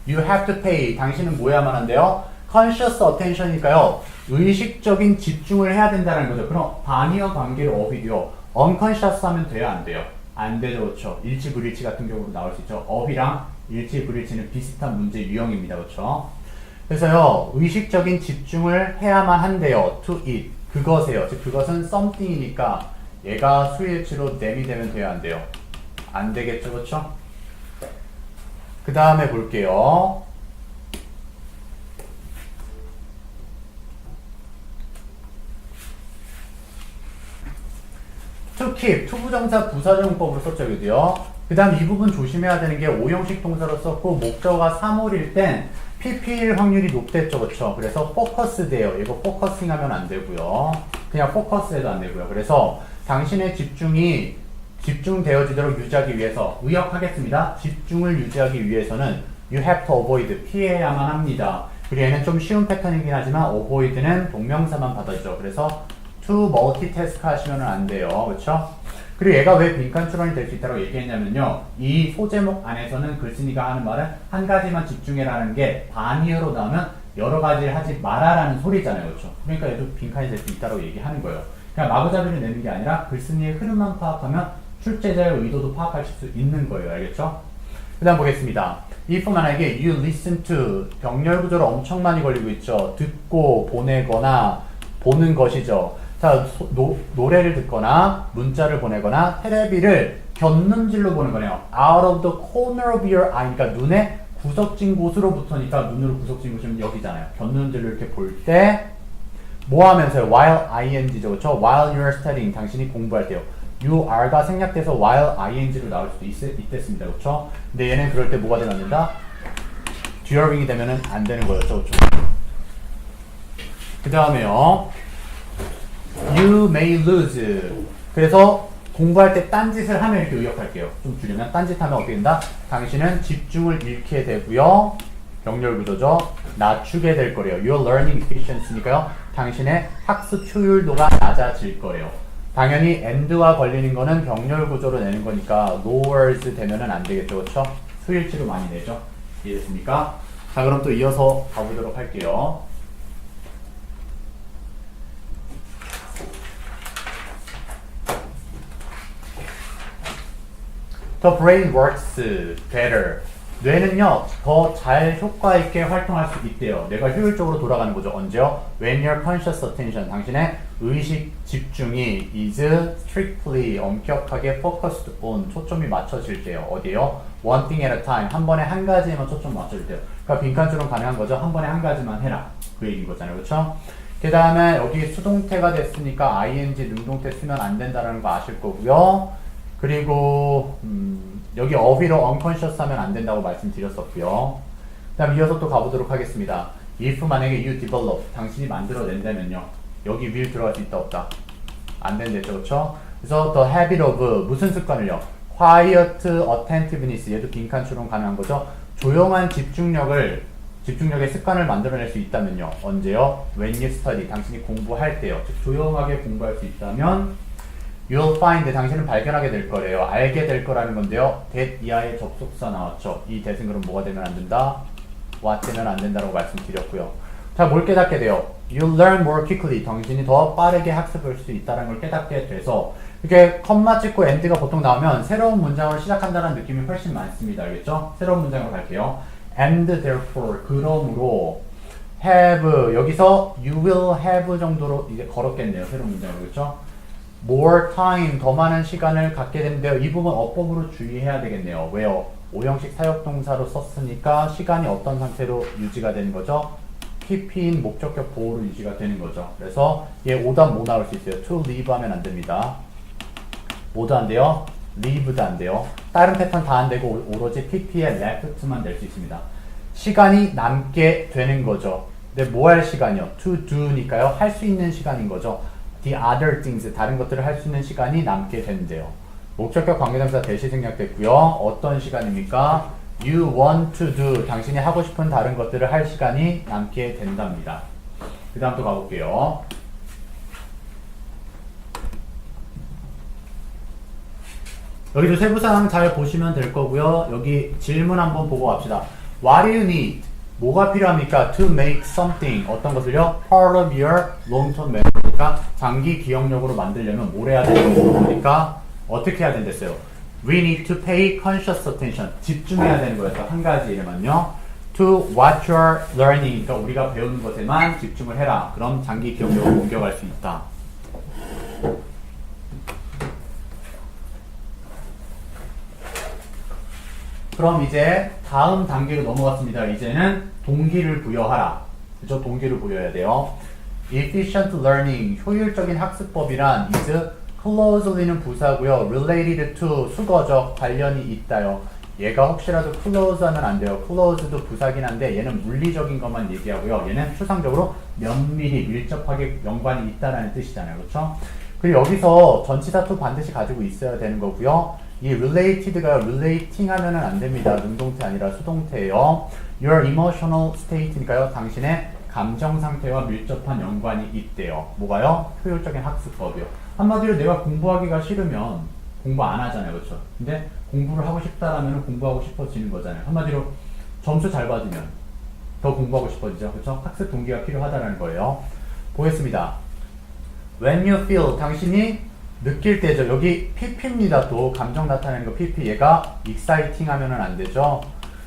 you have to pay, 당신은 뭐 해야만 한대요? conscious attention이니까요, 의식적인 집중을 해야 된다는 거죠. 그럼 반의어 관계로 어휘도요, unconscious 하면 돼요, 안 돼요? 안 되죠, 그렇죠? 일치불일치 같은 경우도 나올 수 있죠. 어휘랑 일치불일치는 비슷한 문제 유형입니다, 그렇죠? 그래서요, 의식적인 집중을 해야만 한대요. to it, 그것에요. 즉 그것은 something이니까 얘가 수일치로 them이 되면 돼요, 안 돼요? 안 되겠죠, 그렇죠? 그 다음에 볼게요. to keep, 투부정사 부사정법으로 썼죠, 그죠? 그 다음 이 부분 조심해야 되는 게 오형식 동사로 썼고 목적어가 3월일 땐 PP일 확률이 높댔죠, 그쵸? 그래서 focus 돼요. 이거 focusing 하면 안 되고요. 그냥 focus 해도 안 되고요. 그래서 당신의 집중이 집중되어지도록 유지하기 위해서, 의역하겠습니다. 집중을 유지하기 위해서는 you have to avoid, 피해야만 합니다. 그리고 얘는 좀 쉬운 패턴이긴 하지만 avoid는 동명사만 받아주죠. 그래서 to multitask 하시면 안 돼요. 그쵸? 그리고 얘가 왜 빈칸 추론이 될 수 있다고 얘기했냐면요, 이 소제목 안에서는 글쓴이가 하는 말은 한 가지만 집중해라는 게 반의어로 나오면 여러 가지를 하지 마라라는 소리잖아요. 그렇죠? 그러니까 얘도 빈칸이 될 수 있다고 얘기하는 거예요. 그냥 마구잡이를 내는 게 아니라 글쓴이의 흐름만 파악하면 출제자의 의도도 파악하실 수 있는 거예요. 알겠죠? 그 다음 보겠습니다. if 만약에 you listen to, 병렬 구조로 엄청 많이 걸리고 있죠. 듣고 보내거나 보는 것이죠. 자, 노래를 듣거나 문자를 보내거나 테레비를 곁눈질로 보는 거네요. out of the corner of your eye, 그러니까 눈의 구석진 곳으로부터니까 눈으로 구석진 곳이면 여기잖아요. 곁눈질로 이렇게 볼 때 뭐 하면서요? while ing죠, 그렇죠? while you're studying, 당신이 공부할 때요. you are가 생략돼서 while ing로 나올 수도 있겠습니다, 그렇죠? 근데 얘는 그럴 때 뭐가 되면 안 된다? during이 되면은 안 되는 거였죠, 그렇죠? 그 다음에요. You may lose. 그래서 공부할 때 딴짓을 하면 이렇게 의역할게요. 좀 줄이면 딴짓하면 어떻게 된다? 당신은 집중을 잃게 되고요. 병렬 구조죠. 낮추게 될 거래요. Your learning efficiency니까요. 당신의 학습 효율도가 낮아질 거래요. 당연히 and와 걸리는 거는 병렬 구조로 내는 거니까 lowers 되면은 안 되겠죠. 그렇죠? 수일치로 많이 내죠. 이해됐습니까? 자, 그럼 또 이어서 가보도록 할게요. The brain works better. 뇌는요, 더 잘 효과 있게 활동할 수 있대요. 뇌가 효율적으로 돌아가는 거죠. 언제요? When your conscious attention, 당신의 의식 집중이 is strictly, 엄격하게 focused on, 초점이 맞춰질 때요. 어디에요? One thing at a time, 한 번에 한 가지에만 초점 맞춰질 때요. 그러니까 빈칸처럼 가능한 거죠. 한 번에 한 가지만 해라. 그 얘기인 거잖아요. 그렇죠? 그 다음에 여기 수동태가 됐으니까 ing, 능동태 쓰면 안 된다는 거 아실 거고요. 그리고 여기 어휘로 unconscious 하면 안 된다고 말씀드렸었고요. 그 다음 이어서 또 가보도록 하겠습니다. if 만약에 you develop, 당신이 만들어낸다면요. 여기 will 들어갈 수 있다 없다? 안 된댔죠, 그렇죠? 그래서 the habit of, 무슨 습관을요? quiet attentiveness, 얘도 빈칸 추론 가능한 거죠. 조용한 집중력의 습관을 만들어낼 수 있다면요. 언제요? when you study, 당신이 공부할 때요. 즉 조용하게 공부할 수 있다면 You'll find, 당신은 발견하게 될 거래요. 알게 될 거라는 건데요. that 이하의 접속사 나왔죠. 이 that은 그럼 뭐가 되면 안 된다? what 되면 안 된다고 말씀드렸고요. 자, 뭘 깨닫게 돼요? You'll learn more quickly. 당신이 더 빠르게 학습할 수 있다는 걸 깨닫게 돼서, 이렇게 컴마 찍고 end가 보통 나오면 새로운 문장을 시작한다는 느낌이 훨씬 많습니다. 알겠죠? 새로운 문장으로 갈게요. And therefore, 그러므로 have, 여기서 you will have 정도로 이제 걸었겠네요. 새로운 문장으로. 그렇죠? more time, 더 많은 시간을 갖게 되는데요. 이 부분 어법으로 주의해야 되겠네요. 왜요? 오형식 사역동사로 썼으니까 시간이 어떤 상태로 유지가 되는 거죠? PP인 목적격 보호로 유지가 되는 거죠. 그래서 얘 오답 뭐 나올 수 있어요? to leave 하면 안 됩니다. 뭐도 안 돼요? leave도 안 돼요. 다른 패턴 다 안 되고 오로지 PP의 left만 될 수 있습니다. 시간이 남게 되는 거죠. 근데 뭐 할 시간이요? to do니까요. 할 수 있는 시간인 거죠. the other things, 다른 것들을 할 수 있는 시간이 남게 된대요. 목적격 관계대명사 대시 생략됐고요. 어떤 시간입니까? You want to do, 당신이 하고 싶은 다른 것들을 할 시간이 남게 된답니다. 그 다음 또 가볼게요. 여기도 세부사항 잘 보시면 될 거고요. 여기 질문 한번 보고 갑시다. What do you need? 뭐가 필요합니까? To make something. 어떤 것을요? Part of your long-term memory니까 장기 기억력으로 만들려면 뭘 해야 되는 거니까 어떻게 해야 된댔어요? We need to pay conscious attention. 집중해야 되는 거였어. 한 가지 이름은요. To what you're learning. 그러니까 우리가 배우는 것에만 집중을 해라. 그럼 장기 기억력을 옮겨갈 수 있다. 그럼 이제 다음 단계로 넘어갔습니다. 이제는 동기를 부여하라. 그죠? 동기를 부여해야 돼요. Efficient learning, 효율적인 학습법이란 is closely는 부사고요. related to, 수거적, 관련이 있다요. 얘가 혹시라도 close 하면 안 돼요. close도 부사긴 한데 얘는 물리적인 것만 얘기하고요. 얘는 추상적으로 면밀히, 밀접하게 연관이 있다라는 뜻이잖아요. 그렇죠? 그리고 여기서 전치사 to 반드시 가지고 있어야 되는 거고요. 이 related가 relating 하면은 안 됩니다. 능동태 아니라 수동태예요. Your emotional state니까요. 당신의 감정 상태와 밀접한 연관이 있대요. 뭐가요? 효율적인 학습법이요. 한마디로 내가 공부하기가 싫으면 공부 안 하잖아요. 그렇죠? 근데 공부를 하고 싶다라면 공부하고 싶어지는 거잖아요. 한마디로 점수 잘 받으면 더 공부하고 싶어지죠. 그렇죠? 학습 동기가 필요하다는 거예요. 보겠습니다. When you feel, 당신이 느낄 때죠. 여기 pp입니다. 또 감정 나타내는 거 pp. 얘가 exciting 하면은 안 되죠.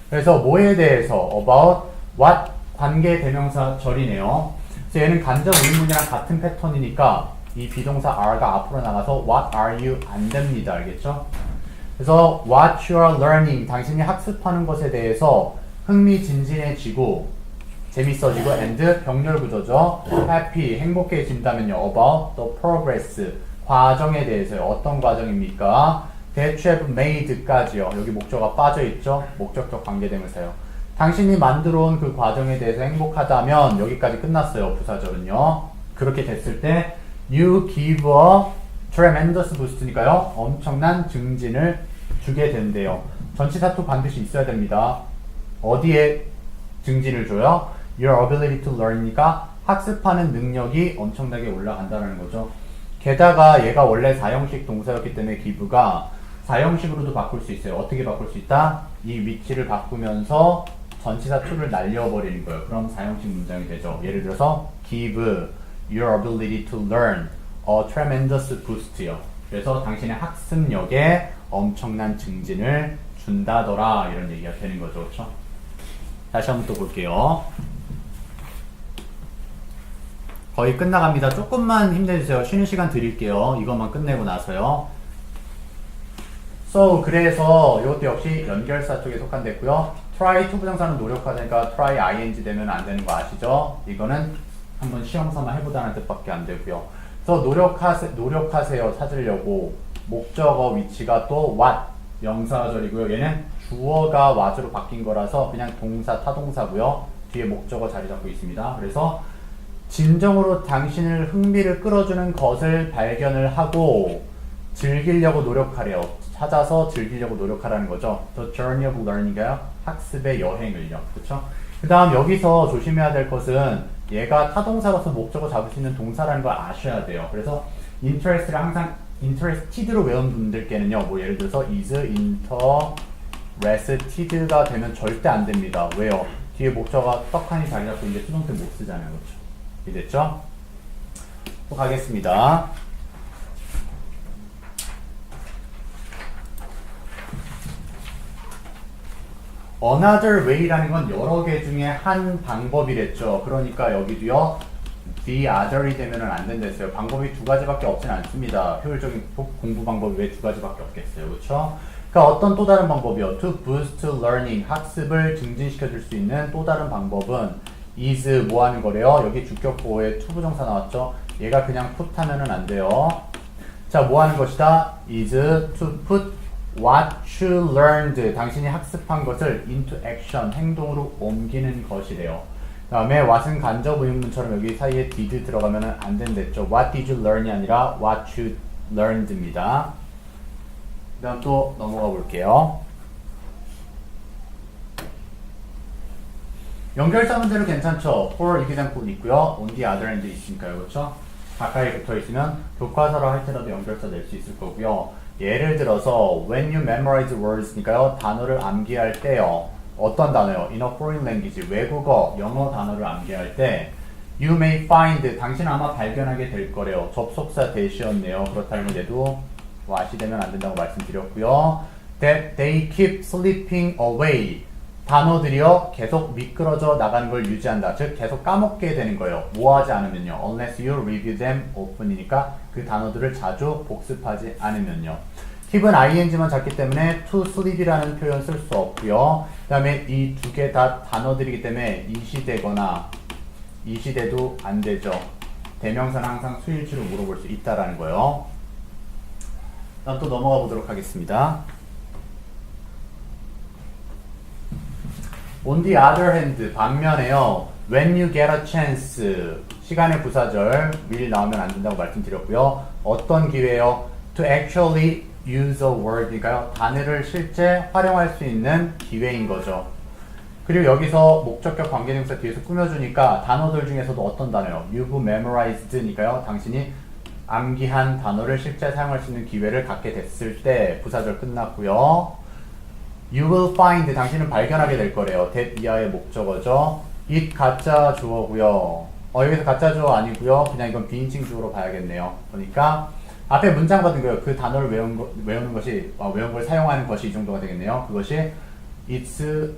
그래서 뭐에 대해서 about what 관계 대명사 절이네요. 그래서 얘는 간접 의문이랑 같은 패턴이니까 이 비동사 are가 앞으로 나가서 what are you 안 됩니다. 알겠죠? 그래서 what you are learning 당신이 학습하는 것에 대해서 흥미진진해지고 재밌어지고 and 병렬 구조죠. happy 행복해진다면요. about the progress 과정에 대해서요. 어떤 과정입니까? that you have made까지요. 여기 목적어가 빠져있죠. 목적격 관계대명사요. 당신이 만들어온 그 과정에 대해서 행복하다면 여기까지 끝났어요. 부사절은요. 그렇게 됐을 때 you give a tremendous boost니까요. 엄청난 증진을 주게 된대요. 전치사 to 반드시 있어야 됩니다. 어디에 증진을 줘요? Your ability to learn니까 학습하는 능력이 엄청나게 올라간다는 거죠. 게다가 얘가 원래 4형식 동사였기 때문에 give가 4형식으로도 바꿀 수 있어요. 어떻게 바꿀 수 있다? 이 위치를 바꾸면서 전치사 to를 날려버리는 거예요. 그럼 4형식 문장이 되죠. 예를 들어서 give your ability to learn a tremendous boost요. 그래서 당신의 학습력에 엄청난 증진을 준다더라 이런 얘기가 되는 거죠. 그렇죠? 다시 한번 또 볼게요. 거의 끝나갑니다. 조금만 힘내주세요. 쉬는 시간 드릴게요. 이것만 끝내고 나서요. So, 그래서 이것도 역시 연결사 쪽에 속한댔고요. try to 부정사는 노력하니까 try ing 되면 안 되는 거 아시죠? 이거는 한번 시험 삼아 해보자는 뜻밖에 안 되고요. 그래서 노력하세요. 찾으려고. 목적어 위치가 또 what 명사절이고요. 얘는 주어가 what으로 바뀐 거라서 그냥 동사 타동사고요. 뒤에 목적어 자리 잡고 있습니다. 그래서 진정으로 당신을 흥미를 끌어주는 것을 발견을 하고 즐기려고 노력하래요. 찾아서 즐기려고 노력하라는 거죠. The journey of learning가요. 학습의 여행을요. 그렇죠? 그 다음 여기서 조심해야 될 것은 얘가 타동사로서 목적어 잡을 수 있는 동사라는 걸 아셔야 돼요. 그래서 interest를 항상 interested로 외운 분들께는요. 뭐 예를 들어서 is interested가 되면 절대 안 됩니다. 왜요? 뒤에 목적어가 떡하니 자리 잡고 이제 수동태 못 쓰잖아요. 그렇죠? 이해됐죠? 또 가겠습니다. Another way라는 건 여러 개 중에 한 방법이랬죠. 그러니까 여기도요. the other이 되면은 안 된댔어요. 방법이 두 가지밖에 없진 않습니다. 효율적인 공부 방법이 왜 두 가지밖에 없겠어요. 그렇죠? 그러니까 어떤 또 다른 방법이요. To boost learning, 학습을 증진시켜 줄 수 있는 또 다른 방법은 is 뭐 하는 거래요? 여기 주격 보호에 to 부정사 나왔죠? 얘가 그냥 put 하면은 안 돼요. 자, 뭐 하는 것이다? is to put what you learned, 당신이 학습한 것을 into action, 행동으로 옮기는 것이래요. 그 다음에 what은 간접 의문문처럼 여기 사이에 did 들어가면 안 된댔죠. What did you learn이 아니라 what you learned입니다. 그 다음 또 넘어가 볼게요. 연결사 문제는 괜찮죠. for example 있고요. on the other hand 있으니까요. 그렇죠? 가까이 붙어 있으면 교과서로 할 때라도 연결사 낼 수 있을 거고요. 예를 들어서 when you memorize words니까요. 단어를 암기할 때요. 어떤 단어요? In a foreign language, 외국어, 영어 단어를 암기할 때 you may find, 당신 아마 발견하게 될 거래요. 접속사 대시였네요. 그렇다면 얘도 what이 되면 안 된다고 말씀드렸고요. That they keep slipping away. 단어들이요 계속 미끄러져 나가는 걸 유지한다. 즉 계속 까먹게 되는 거예요. 뭐 하지 않으면요. Unless you review them often이니까 그 단어들을 자주 복습하지 않으면요. keep은 ing만 잡기 때문에 to sleep이라는 표현 쓸 수 없고요. 그 다음에 이 두 개 다 단어들이기 때문에 이시되거나 이시돼도 안 되죠. 대명사는 항상 수일치로 물어볼 수 있다라는 거예요. 다음 또 넘어가 보도록 하겠습니다. On the other hand, 반면에요. When you get a chance, 시간의 부사절 will 나오면 안 된다고 말씀드렸고요. 어떤 기회요? To actually use a word니까요. 단어를 실제 활용할 수 있는 기회인 거죠. 그리고 여기서 목적격 관계대명사 뒤에서 꾸며주니까 단어들 중에서도 어떤 단어요? You've memorized니까요. 당신이 암기한 단어를 실제 사용할 수 있는 기회를 갖게 됐을 때 부사절 끝났고요. You will find, 당신은 발견하게 될 거래요. that 이하의 목적어죠. it 가짜 주어고요. 여기서 가짜 주어 아니고요. 그냥 이건 비인칭 주어로 봐야겠네요. 그러니까 앞에 문장 받은 거예요. 그 단어를 외우는 것이 외운 걸 사용하는 것이 이 정도가 되겠네요. 그것이 it's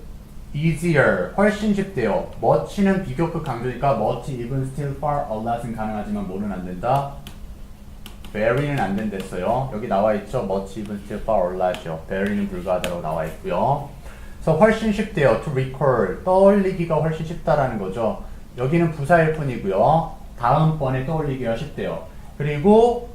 easier, 훨씬 쉽대요. much는 비교급 강조니까 much, even, still, far, a lot은 가능하지만 뭐는 안 된다. very는 안 된댔어요. 여기 나와 있죠. much, even, still, far, a lot죠. very는 불가하다라고 나와 있고요. 그래서 훨씬 쉽대요. to recall, 떠올리기가 훨씬 쉽다라는 거죠. 여기는 부사일 뿐이고요. 다음번에 떠올리기가 쉽대요. 그리고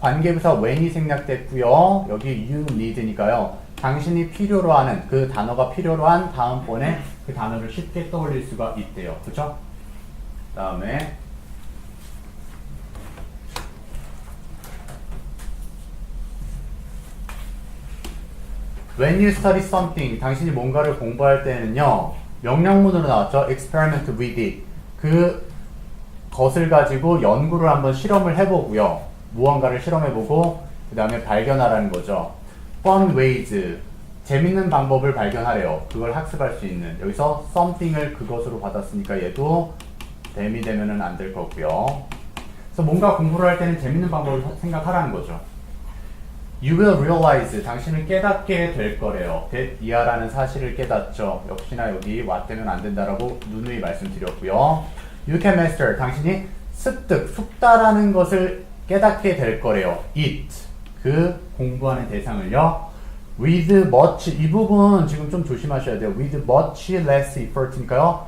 관계부사 when이 생략됐고요. 여기 you need니까요. 당신이 필요로 하는 그 단어가 필요로 한 다음번에 그 단어를 쉽게 떠올릴 수가 있대요. 그쵸? 다음에 When you study something, 당신이 뭔가를 공부할 때는요. 명령문으로 나왔죠. Experiment with it. 그 것을 가지고 연구를 한번 실험을 해보고요. 무언가를 실험해보고 그 다음에 발견하라는 거죠. Fun ways. 재밌는 방법을 발견하래요. 그걸 학습할 수 있는. 여기서 something을 그것으로 받았으니까 얘도 댐이 되면은 안 될 거고요. 그래서 뭔가 공부를 할 때는 재밌는 방법을 생각하라는 거죠. You will realize, 당신은 깨닫게 될 거래요. that 이하라는 사실을 깨닫죠. 역시나 여기 what 되면 안 된다라고 누누이 말씀드렸고요. You can master, 당신이 습득, 숙달하는 것을 깨닫게 될 거래요. it, 그 공부하는 대상을요. with much, 이 부분 지금 좀 조심하셔야 돼요. with much less effort니까요.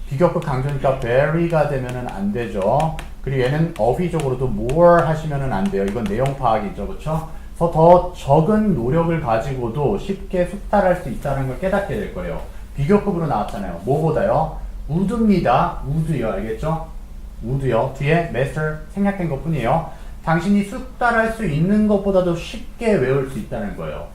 비교급 강조니까 very가 되면은 안 되죠. 그리고 얘는 어휘적으로도 more 하시면은 안 돼요. 이건 내용 파악이죠. 그렇죠? 그래서 더 적은 노력을 가지고도 쉽게 숙달할 수 있다는 걸 깨닫게 될 거예요. 비교급으로 나왔잖아요. 뭐보다요? would입니다. would요. 알겠죠? would요. 뒤에 master 생략된 것 뿐이에요. 당신이 숙달할 수 있는 것보다도 쉽게 외울 수 있다는 거예요.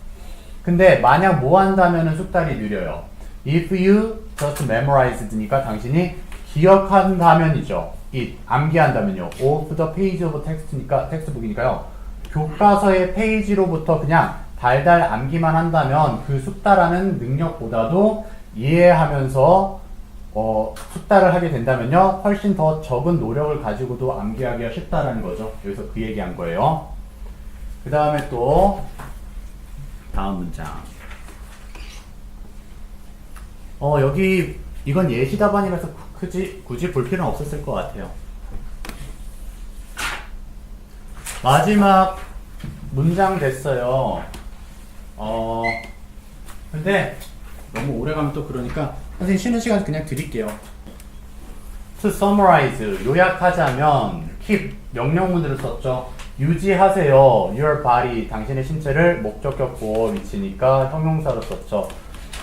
근데 만약 뭐 한다면은 숙달이 느려요. If you just memorized니까 당신이 기억한다면이죠. it, 암기한다면요. off the page of text니까, 텍스트북이니까요. 교과서의 페이지로부터 그냥 달달 암기만 한다면 그 숙달하는 능력보다도 이해하면서 숙달을 하게 된다면요. 훨씬 더 적은 노력을 가지고도 암기하기가 쉽다라는 거죠. 여기서 그 얘기한 거예요. 그 다음에 또 다음 문장. 여기 이건 예시 답안이라서 굳이 볼 필요는 없었을 것 같아요. 마지막 문장 됐어요. 근데 너무 오래 가면 또 그러니까 선생님 쉬는 시간 그냥 드릴게요. To summarize, 요약하자면 keep, 명령문으로 썼죠. 유지하세요. Your body, 당신의 신체를 목적격 보호 위치니까 형용사로 썼죠.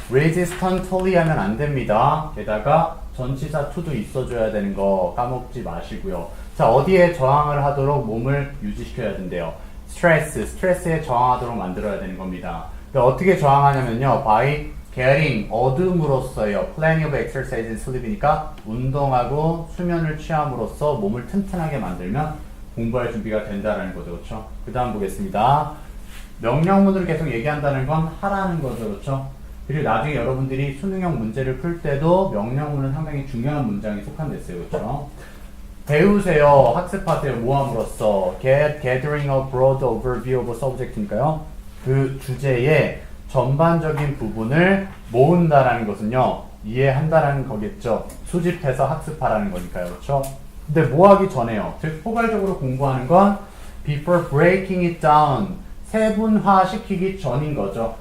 resistantly 하면 안 됩니다. 게다가 전치사 to도 있어줘야 되는 거 까먹지 마시고요. 자, 어디에 저항을 하도록 몸을 유지시켜야 된대요. 스트레스에 저항하도록 만들어야 되는 겁니다. 그러니까 어떻게 저항하냐면요. by getting, 얻음으로써요. plenty of exercise and sleep이니까 운동하고 수면을 취함으로써 몸을 튼튼하게 만들면 공부할 준비가 된다라는 거죠. 그렇죠? 그 다음 보겠습니다. 명령문으로 계속 얘기한다는 건 하라는 거죠. 그렇죠? 그리고 나중에 여러분들이 수능형 문제를 풀 때도 명령문은 상당히 중요한 문장에 속한댔어요. 그렇죠? 배우세요, 학습하세요, 모함으로써 gathering a broad overview of a subject니까요. 그 주제의 전반적인 부분을 모은다라는 것은요, 이해한다라는 거겠죠. 수집해서 학습하라는 거니까요. 그렇죠? 근데 뭐 하기 전에요. 즉 포괄적으로 공부하는 건 before breaking it down, 세분화 시키기 전인 거죠.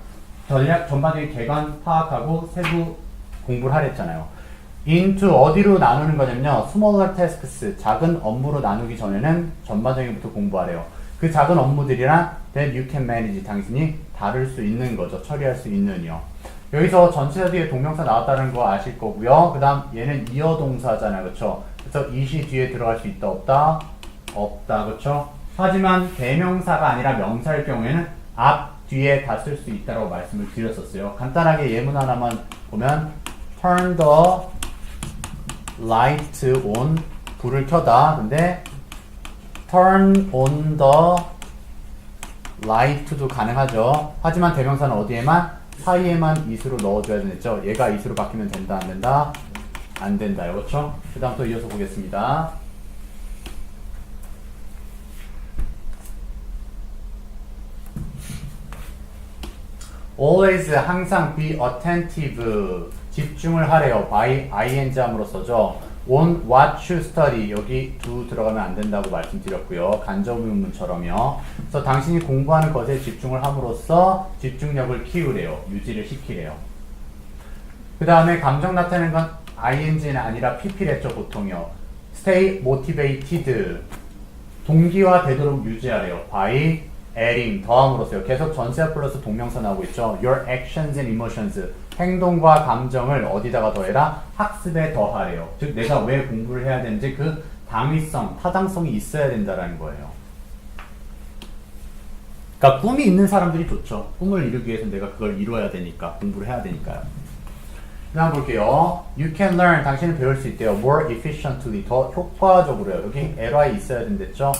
전반적인 개관 파악하고 세부 공부를 하랬잖아요. into 어디로 나누는 거냐면요. smaller tasks, 작은 업무로 나누기 전에는 전반적인부터 공부하래요. 그 작은 업무들이랑 that you can manage, 당신이 다룰 수 있는 거죠. 처리할 수 있는요. 여기서 전치사 뒤에 동명사 나왔다는 거 아실 거고요. 그 다음 얘는 이어 동사잖아요. 그쵸? 그래서 이시 뒤에 들어갈 수 있다 없다? 없다. 그쵸? 하지만 대명사가 아니라 명사일 경우에는 앞 뒤에 다 쓸 수 있다고 말씀을 드렸었어요. 간단하게 예문 하나만 보면 turn the light on, 불을 켜다. 근데 turn on the light도 가능하죠. 하지만 대명사는 어디에만? 사이에만 is로 넣어줘야 되겠죠. 얘가 is로 바뀌면 된다, 안 된다? 안 된다요. 그렇죠? 그 다음 또 이어서 보겠습니다. always, 항상 be attentive, 집중을 하래요. by ing 함으로써죠. on what you study, 여기 do 들어가면 안 된다고 말씀드렸고요. 간접 의문문처럼요. 그래서 당신이 공부하는 것에 집중을 함으로써 집중력을 키우래요. 유지를 시키래요. 그 다음에 감정 나타내는 건 ing는 아니라 pp랬죠. 보통요. stay motivated, 동기화 되도록 유지하래요. by adding, 더함으로써요. 계속 전치사 플러스 동명사 나오고 있죠. Your actions and emotions, 행동과 감정을 어디다가 더해라? 학습에 더하래요. 즉 내가 왜 공부를 해야 되는지 그 당위성, 타당성이 있어야 된다라는 거예요. 그러니까 꿈이 있는 사람들이 좋죠. 꿈을 이루기 위해서 내가 그걸 이루어야 되니까, 공부를 해야 되니까요. 그 다음 볼게요. You can learn, 당신은 배울 수 있대요. More efficiently, 더 효과적으로요. 여기 ly 있어야 된댔죠.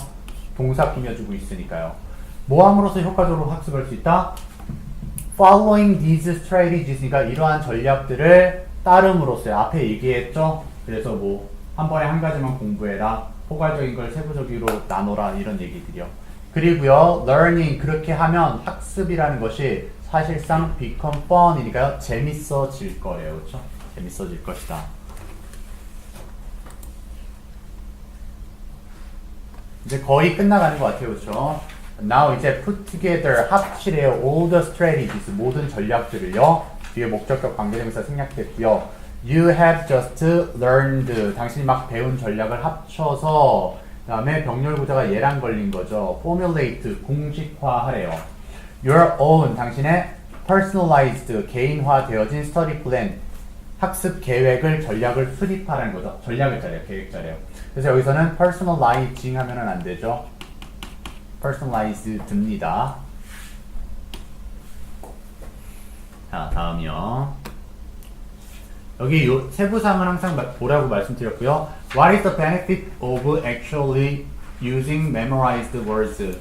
동사 꾸며주고 있으니까요. 뭐 함으로써 효과적으로 학습할 수 있다? Following these strategies니까 이러한 전략들을 따름으로써요. 앞에 얘기했죠? 그래서 뭐 한 번에 한 가지만 공부해라, 포괄적인 걸 세부적으로 나눠라, 이런 얘기들이요. 그리고요, learning, 그렇게 하면 학습이라는 것이 사실상 become fun이니까요, 재밌어질 거예요. 그렇죠? 재밌어질 것이다. 이제 거의 끝나가는 것 같아요. 그렇죠? Now 이제 put together, 합치래요. all the strategies, 모든 전략들을요. 뒤에 목적격 관계대명사 생략됐고요. You have just learned, 당신이 막 배운 전략을 합쳐서 그 다음에 병렬구자가 얘랑 걸린 거죠. formulate, 공식화하래요. Your own, 당신의 personalized, 개인화되어진 study plan, 학습 계획을, 전략을 수립하라는 거죠. 전략을 짜래요. 계획 짜래요. 그래서 여기서는 personalizing 하면은 안 되죠. personalized입니다. 자, 다음이요. 여기 요 세부사항은 항상 보라고 말씀드렸고요. What is the benefit of actually using memorized words?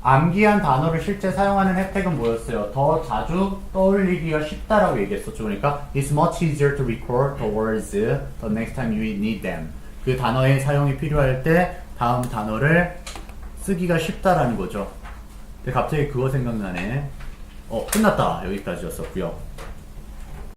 암기한 단어를 실제 사용하는 혜택은 뭐였어요? 더 자주 떠올리기가 쉽다라고 얘기했었죠. 그러니까 It's much easier to record the words the next time you need them. 그 단어의 사용이 필요할 때 다음 단어를 쓰기가 쉽다라는 거죠. 근데 갑자기 그거 생각나네. 끝났다. 여기까지였었고요.